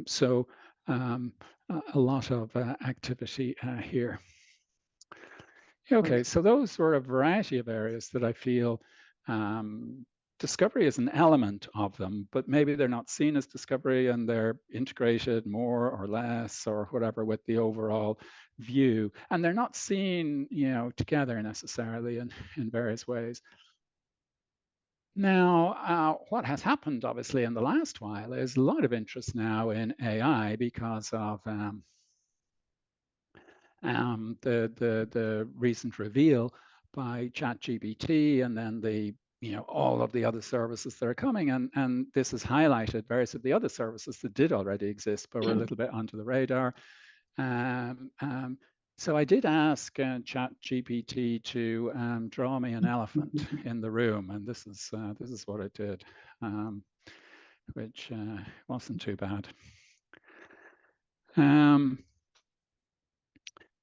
So a lot of activity here. Okay, so those were a variety of areas that I feel discovery is an element of them, but maybe they're not seen as discovery and they're integrated more or less or whatever with the overall view. And they're not seen, together necessarily in various ways. Now, what has happened, obviously, in the last while is a lot of interest now in AI because of the recent reveal by ChatGPT, and then all of the other services that are coming, and this has highlighted various of the other services that did already exist but were a little bit under the radar. So I did ask ChatGPT to draw me an elephant in the room, and this is what it did, which wasn't too bad.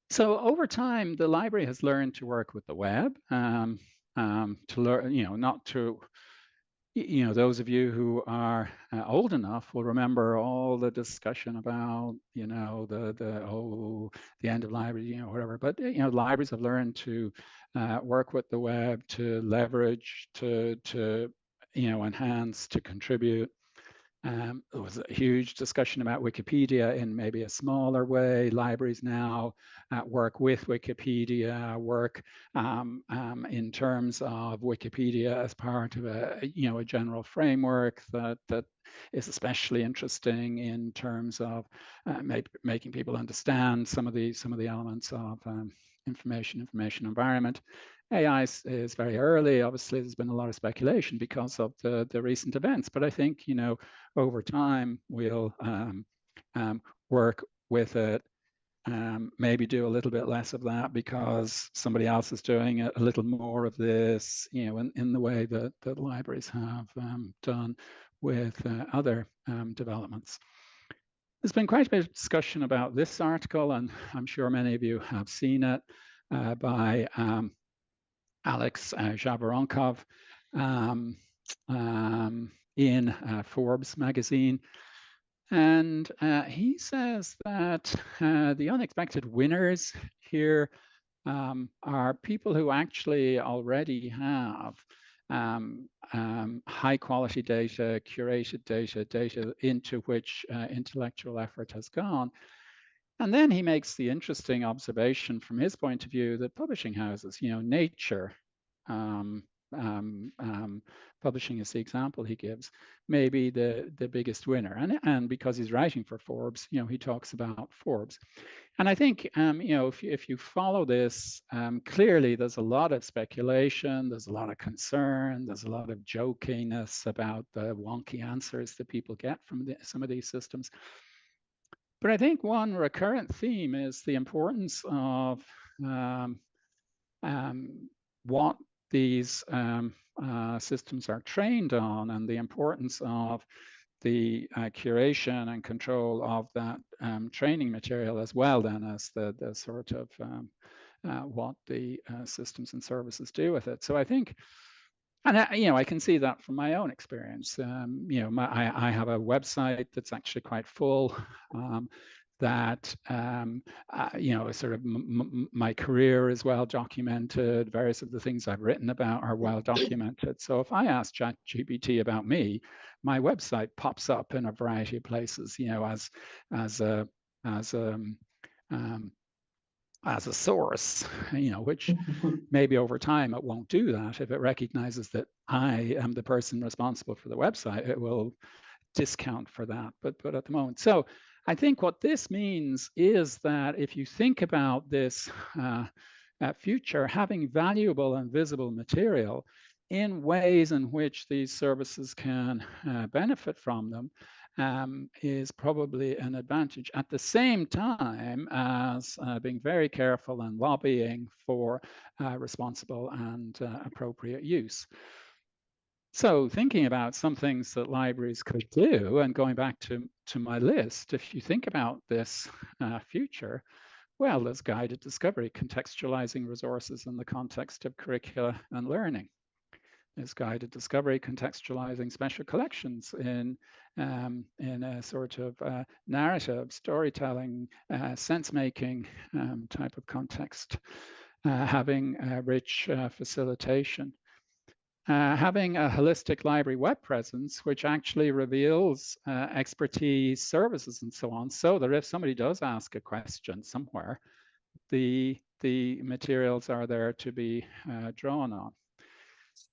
So over time, the library has learned to work with the web, to learn, not to, those of you who are old enough will remember all the discussion about, the end of library, whatever. But libraries have learned to work with the web, to leverage, to enhance, to contribute. There was a huge discussion about Wikipedia in maybe a smaller way. Libraries now work with Wikipedia, work in terms of Wikipedia as part of a general framework that is especially interesting in terms of making people understand some of the elements of information environment. AI is very early. Obviously, there's been a lot of speculation because of the recent events, but I think over time we'll work with it. Maybe do a little bit less of that because somebody else is doing a little more of this, in the way that libraries have done with other developments. There's been quite a bit of discussion about this article, and I'm sure many of you have seen it, by Alex Javeronkov in Forbes magazine. And he says that the unexpected winners here are people who actually already have high quality data, curated data into which intellectual effort has gone. And then he makes the interesting observation from his point of view that publishing houses, Nature, publishing is the example he gives, may be the biggest winner. And because he's writing for Forbes, he talks about Forbes. And I think, if you follow this, clearly there's a lot of speculation, there's a lot of concern, there's a lot of jokiness about the wonky answers that people get from some of these systems. But I think one recurrent theme is the importance of what these systems are trained on, and the importance of the curation and control of that training material, as well then as the sort of what the systems and services do with it. So I think, and I can see that from my own experience. I have a website that's actually quite full. That sort of my career is well documented. Various of the things I've written about are well documented. So if I ask ChatGPT about me, my website pops up in a variety of places, as a as a source, which maybe over time it won't do that. If it recognizes that I am the person responsible for the website, it will discount for that, but at the moment. So I think what this means is that if you think about this future, having valuable and visible material in ways in which these services can benefit from them is probably an advantage, at the same time as being very careful and lobbying for responsible and appropriate use. So thinking about some things that libraries could do, and going back to my list, if you think about this future, well, there's guided discovery, contextualizing resources in the context of curricula and learning. There's guided discovery, contextualizing special collections in a sort of narrative, storytelling, sense-making type of context, having rich facilitation. Having a holistic library web presence, which actually reveals expertise, services, and so on, so that if somebody does ask a question somewhere, the materials are there to be drawn on.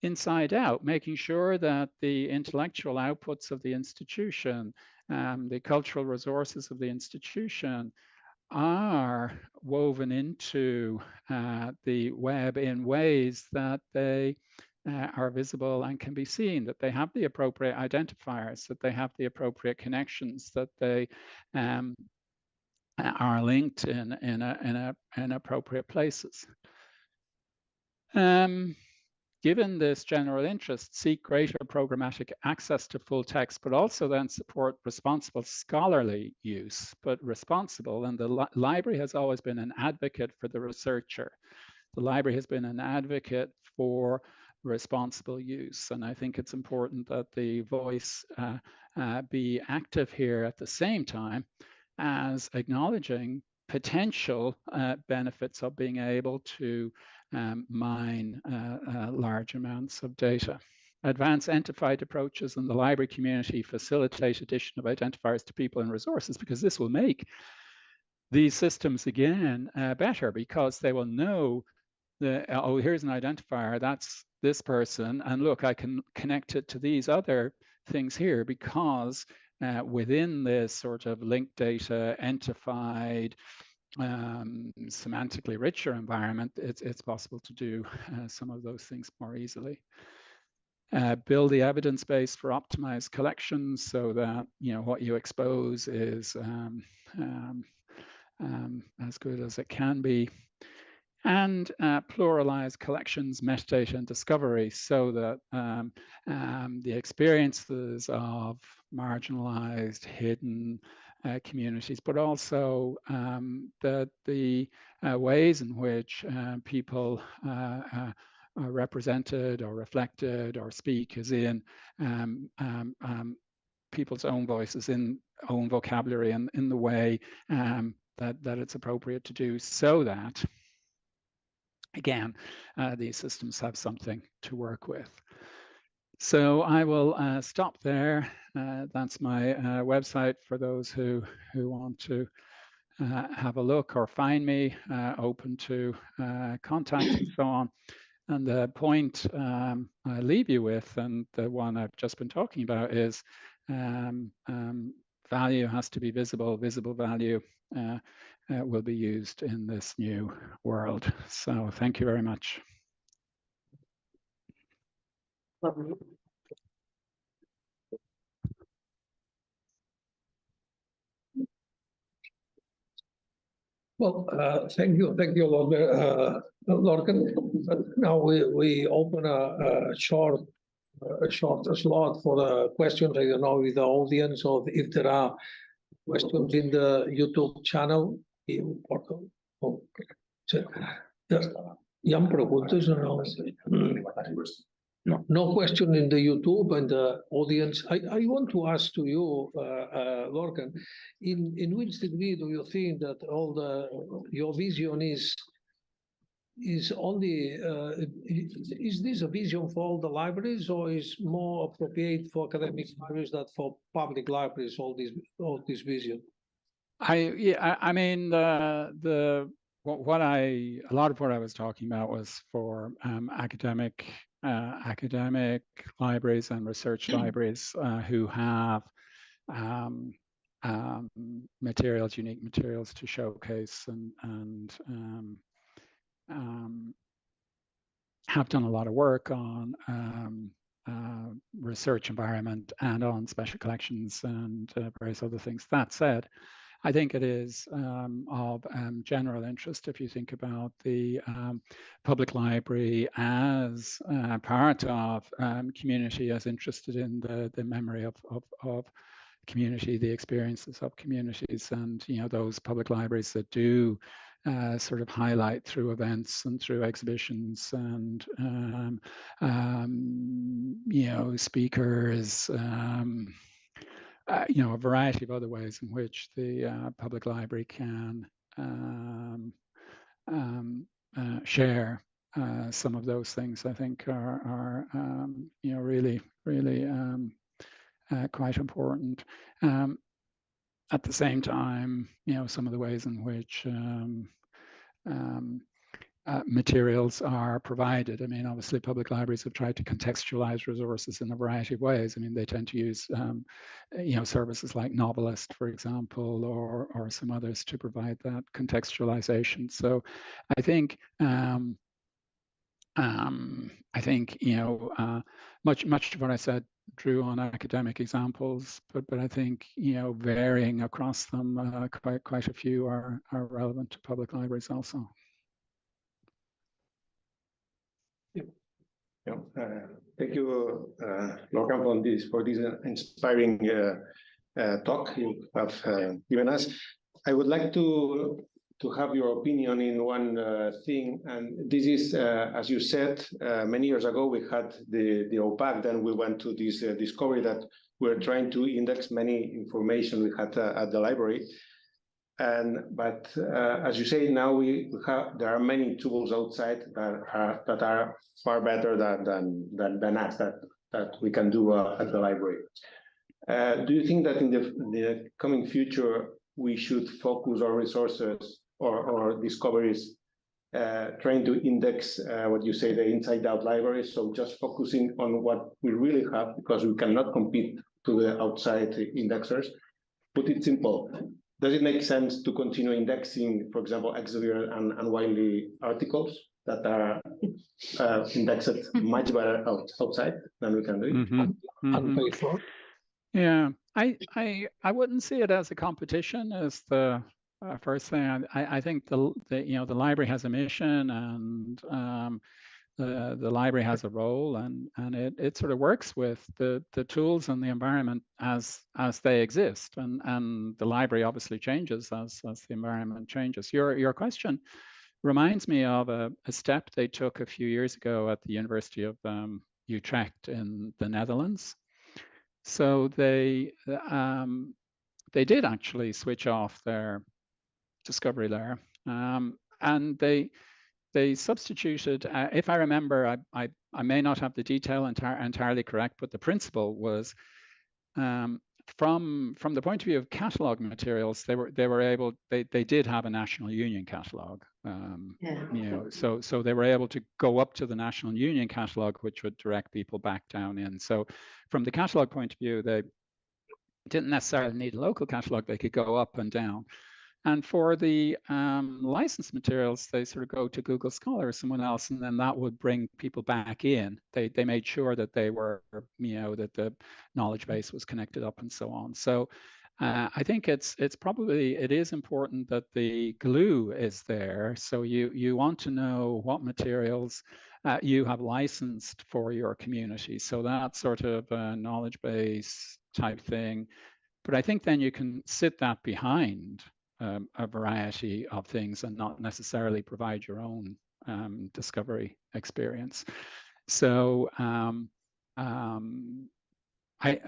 Inside out, making sure that the intellectual outputs of the institution, the cultural resources of the institution are woven into the web in ways that they are visible and can be seen, that they have the appropriate identifiers, that they have the appropriate connections, that they are linked in appropriate places. Given this general interest, seek greater programmatic access to full text, but also then support responsible scholarly use, but responsible. And the library has always been an advocate for the researcher. The library has been an advocate for responsible use. And I think it's important that the voice be active here at the same time as acknowledging potential benefits of being able to mine large amounts of data. Advanced identified approaches in the library community facilitate addition of identifiers to people and resources, because this will make these systems again better, because they will know that, oh, here's an identifier, that's this person, and look, I can connect it to these other things here, because within this sort of linked data, entified, semantically richer environment, it's possible to do some of those things more easily. Build the evidence base for optimized collections, so that what you expose is as good as it can be. And pluralize collections, metadata, and discovery, so that the experiences of marginalized, hidden communities, but also that the ways in which people are represented or reflected or speak is in people's own voices, in own vocabulary, and in the way that it's appropriate to do, so that again, these systems have something to work with. So I will stop there. That's my website for those who want to have a look or find me, open to contact and so on. And the point I leave you with, and the one I've just been talking about, is value has to be visible. Visible value will be used in this new world. So thank you very much. Well, thank you, Lorcan. Now we open a short slot for the questions. I don't know with the audience, or if there are questions in the YouTube channel. Hi ha preguntes o no? No question in the YouTube and the audience. I want to ask to you, Lorcan, in which degree do you think that your vision is only is this a vision for all the libraries, or is more appropriate for academic libraries than for public libraries? All this vision. I mean, the a lot of what I was talking about was for academic libraries and research libraries who have unique materials to showcase and have done a lot of work on research environment and on special collections and various other things. That said, I think it is of general interest if you think about the public library as part of community, as interested in the memory of community, the experiences of communities, and those public libraries that do sort of highlight through events and through exhibitions and speakers, a variety of other ways in which the public library can share some of those things. I think are really quite important. At the same time, some of the ways in which materials are provided. I mean, obviously, public libraries have tried to contextualize resources in a variety of ways. I mean, they tend to use, services like Novelist, for example, or some others to provide that contextualization. So, I think much of what I said drew on academic examples, but I think varying across them, quite a few are relevant to public libraries also. Thank you, Lorcan, for this inspiring talk you have given us. I would like to have your opinion in one thing, and this is, as you said, many years ago we had the OPAC, then we went to this discovery that we're trying to index many information we had at the library. But as you say, now there are many tools outside that are far better than us that we can do at the library. Do you think that in the coming future we should focus our resources or discoveries trying to index what you say, the inside out libraries, so just focusing on what we really have, because we cannot compete to the outside indexers? Put it simple, does it make sense to continue indexing, for example, Elsevier and Wiley articles that are indexed much better outside than we can do it? Unpaid for? Yeah, I wouldn't see it as a competition as the first thing. I think the library has a mission, and the library has a role, and it sort of works with the tools and the environment as they exist, and the library obviously changes as the environment changes. Your question reminds me of a step they took a few years ago at the University of Utrecht in the Netherlands. So they did actually switch off their discovery layer, and they substituted, if I remember, I may not have the detail entirely correct, but the principle was from the point of view of catalog materials, they did have a National Union catalog, so they were able to go up to the National Union catalog, which would direct people back down in. So from the catalog point of view, they didn't necessarily need a local catalog, they could go up and down. And for the licensed materials, they sort of go to Google Scholar or someone else, and then that would bring people back in. They made sure that they were, that the knowledge base was connected up and so on. So I think it is important that the glue is there. So you want to know what materials you have licensed for your community. So that sort of knowledge base type thing. But I think then you can sit that behind a variety of things and not necessarily provide your own discovery experience. So I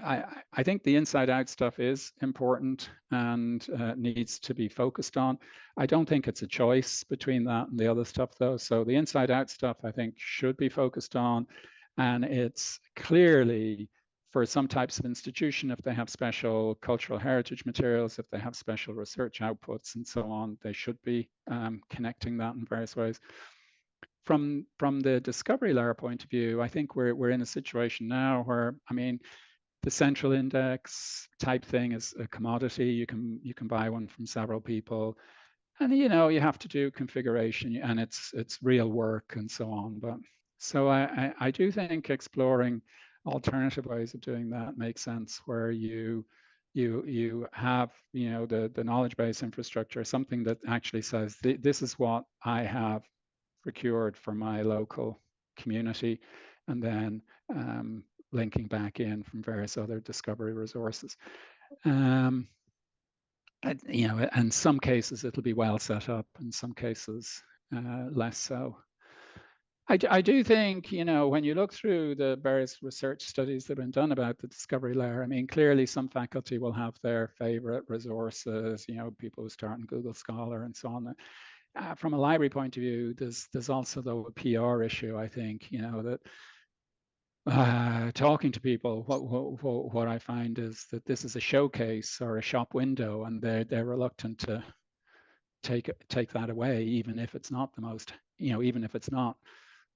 think the inside out stuff is important and needs to be focused on. I don't think it's a choice between that and the other stuff though. So the inside out stuff I think should be focused on, and it's clearly for some types of institution, if they have special cultural heritage materials, if they have special research outputs and so on, they should be connecting that in various ways. From the discovery layer point of view, I think we're in a situation now where, I mean, the central index type thing is a commodity. You can buy one from several people, and you have to do configuration, and it's real work and so on. But so I do think exploring alternative ways of doing that makes sense, where you have the knowledge base infrastructure, something that actually says this is what I have procured for my local community, and then linking back in from various other discovery resources. In some cases it'll be well set up, in some cases less so. I do think, when you look through the various research studies that have been done about the discovery layer, I mean, clearly some faculty will have their favorite resources, people who start in Google Scholar and so on. From a library point of view, there's also, though, a PR issue, I think, that talking to people, what I find is that this is a showcase or a shop window, and they're reluctant to take that away, even if it's not the most, even if it's not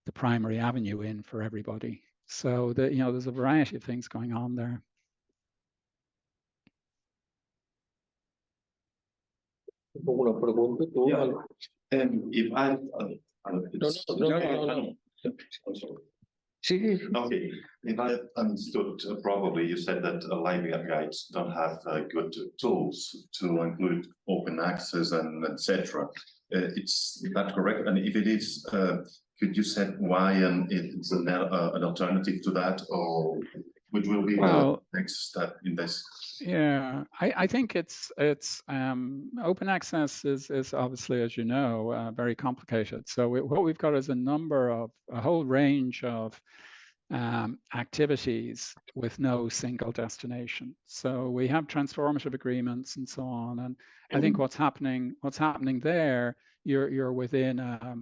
the primary avenue in for everybody. So there's a variety of things going on there. Una pregunta, tu? Yeah. If I No. Okay, if I understood properly, you said that library guides don't have good tools to include open access and etc. Is that correct? And if it is, could you say why and it's an alternative to that, or which will be the next step in this? Yeah, I think it's open access is obviously, as you know, very complicated. So what we've got is a whole range of activities with no single destination. So we have transformative agreements and so on. And I think what's happening there, you're within a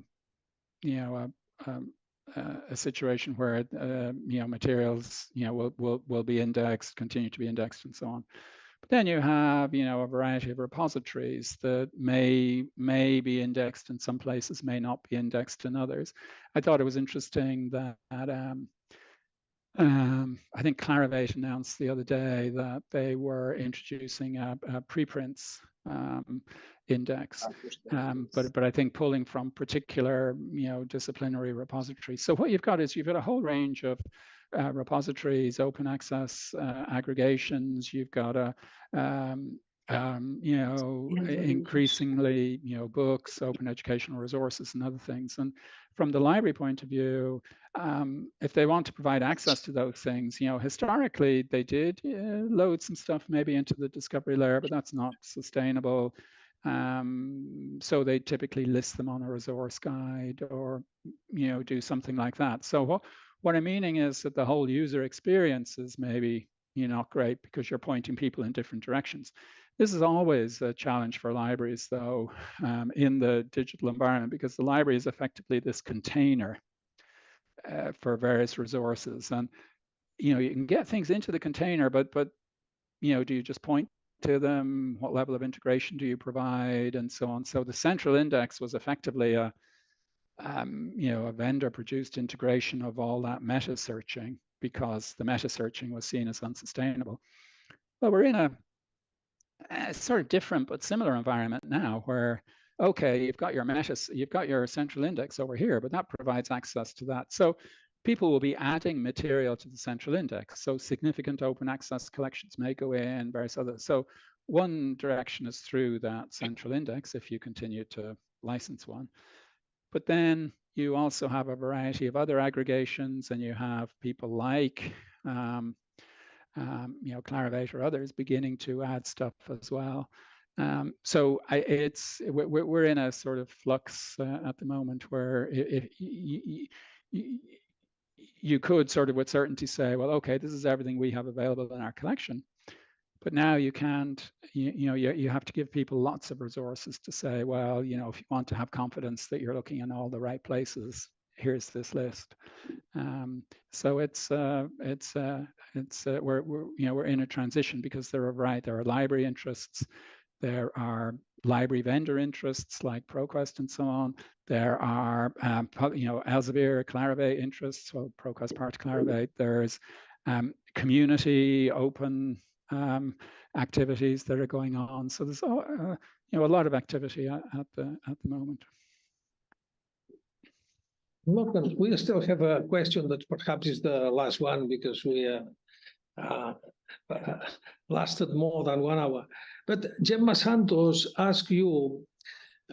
situation where materials will be indexed, continue to be indexed, and so on. But then you have a variety of repositories that may be indexed in some places, may not be indexed in others. I thought it was interesting that I think Clarivate announced the other day that they were introducing a preprints index, but I think pulling from particular disciplinary repositories. So what you've got is a whole range of repositories, open access aggregations. You've got increasingly books, open educational resources, and other things. And from the library point of view, if they want to provide access to those things, historically they did load some stuff maybe into the discovery layer, but that's not sustainable. So they typically list them on a resource guide or do something like that. So what I'm meaning is that the whole user experience is maybe not great because you're pointing people in different directions. This is always a challenge for libraries, though, in the digital environment, because the library is effectively this container for various resources. And you can get things into the container, but do you just point to them? What level of integration do you provide, and so on? So the central index was effectively a vendor-produced integration of all that meta searching, because the meta searching was seen as unsustainable. Well, we're in a sort of different but similar environment now, where okay, you've got your central index over here, but that provides access to that. So people will be adding material to the central index. So significant open access collections may go in, various others. So one direction is through that central index if you continue to license one. But then you also have a variety of other aggregations, and you have people like Clarivate or others beginning to add stuff as well. So we're in a sort of flux at the moment, where if you could sort of with certainty say, well, okay, this is everything we have available in our collection. But now you can't, you have to give people lots of resources to say, well, if you want to have confidence that you're looking in all the right places, here's this list. So it's we're in a transition because there are library interests, there are library vendor interests like ProQuest and so on. There are Elsevier, Clarivate interests, well, ProQuest part of Clarivate. There's community open activities that are going on. So there's a lot of activity at the moment. Look, we still have a question that perhaps is the last one because we lasted more than 1 hour. But Gemma Santos asked you,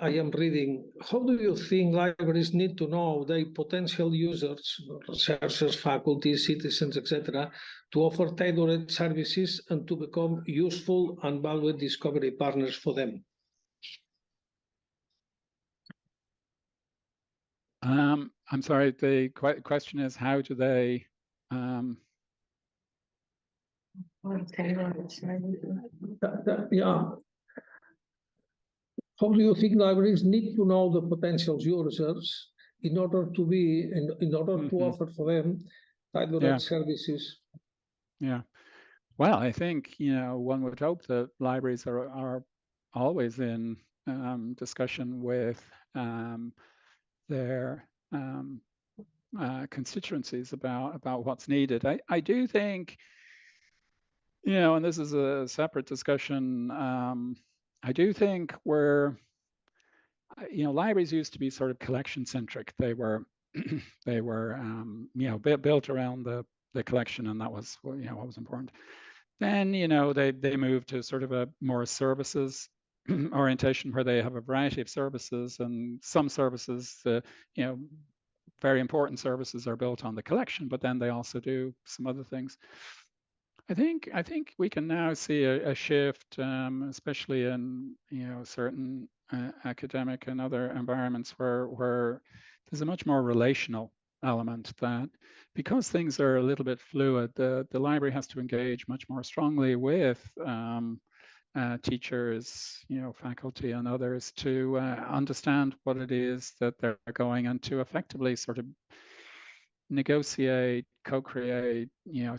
I am reading, how do you think libraries need to know their potential users, researchers, faculty, citizens, etc., to offer tailored services and to become useful and valued discovery partners for them? I'm sorry, the question is, how do they yeah. How do you think libraries need to know the potential users in order to be in order to offer for them tailored services? Yeah. Well, I think one would hope that libraries are always in discussion with their constituencies about what's needed. I do think, and this is a separate discussion. I do think libraries used to be sort of collection centric. They were built around the collection, and that was what was important. Then they moved to sort of a more services orientation where they have a variety of services, and some services, very important services are built on the collection, but then they also do some other things. I think we can now see a shift, especially in certain academic and other environments where there's a much more relational element, that because things are a little bit fluid, the library has to engage much more strongly with teachers, faculty and others to understand what it is that they're going, and to effectively sort of negotiate, co-create,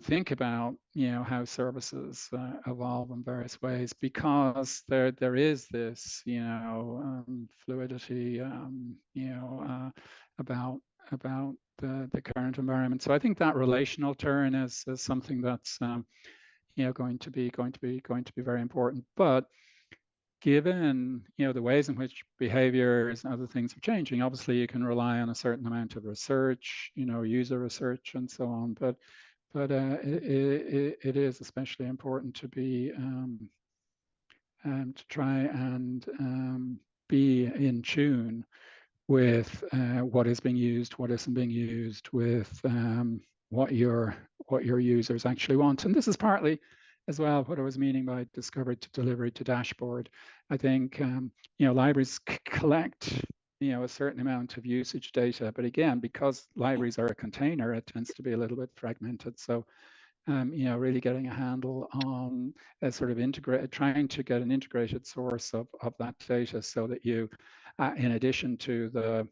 think about, how services evolve in various ways, because there is this, fluidity, about the current environment. So I think that relational turn is something that's, going to be very important. But given the ways in which behaviors and other things are changing, obviously you can rely on a certain amount of research, user research and so on. But it is especially important to be to try and be in tune with what is being used, what isn't being used, with what your users actually want. And this is partly as well what I was meaning by discovery to delivery to dashboard. I think libraries collect a certain amount of usage data, but again, because libraries are a container, it tends to be a little bit fragmented. So really getting a handle on a sort of trying to get an integrated source of that data, so that you, in addition to the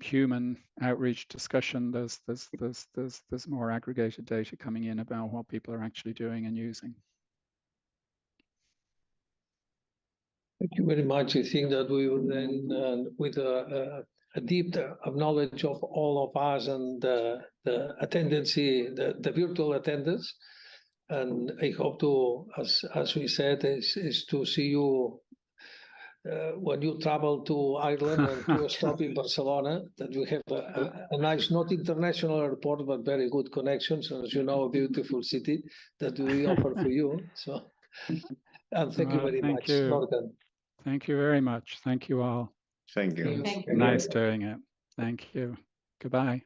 human outreach discussion, there's more aggregated data coming in about what people are actually doing and using. Thank you very much. I think that we will then, with a deep knowledge of all of us and the attendance, the virtual attendance, and I hope to, as we said, is to see you when you travel to Ireland and to stop in Barcelona, that we have a nice, not international airport, but very good connections. As you know, a beautiful city that we offer for you. So, and thank you very much, Lorcan. Thank you very much. Thank you all. Thank you. Thank you. Nice doing it. Thank you. Goodbye.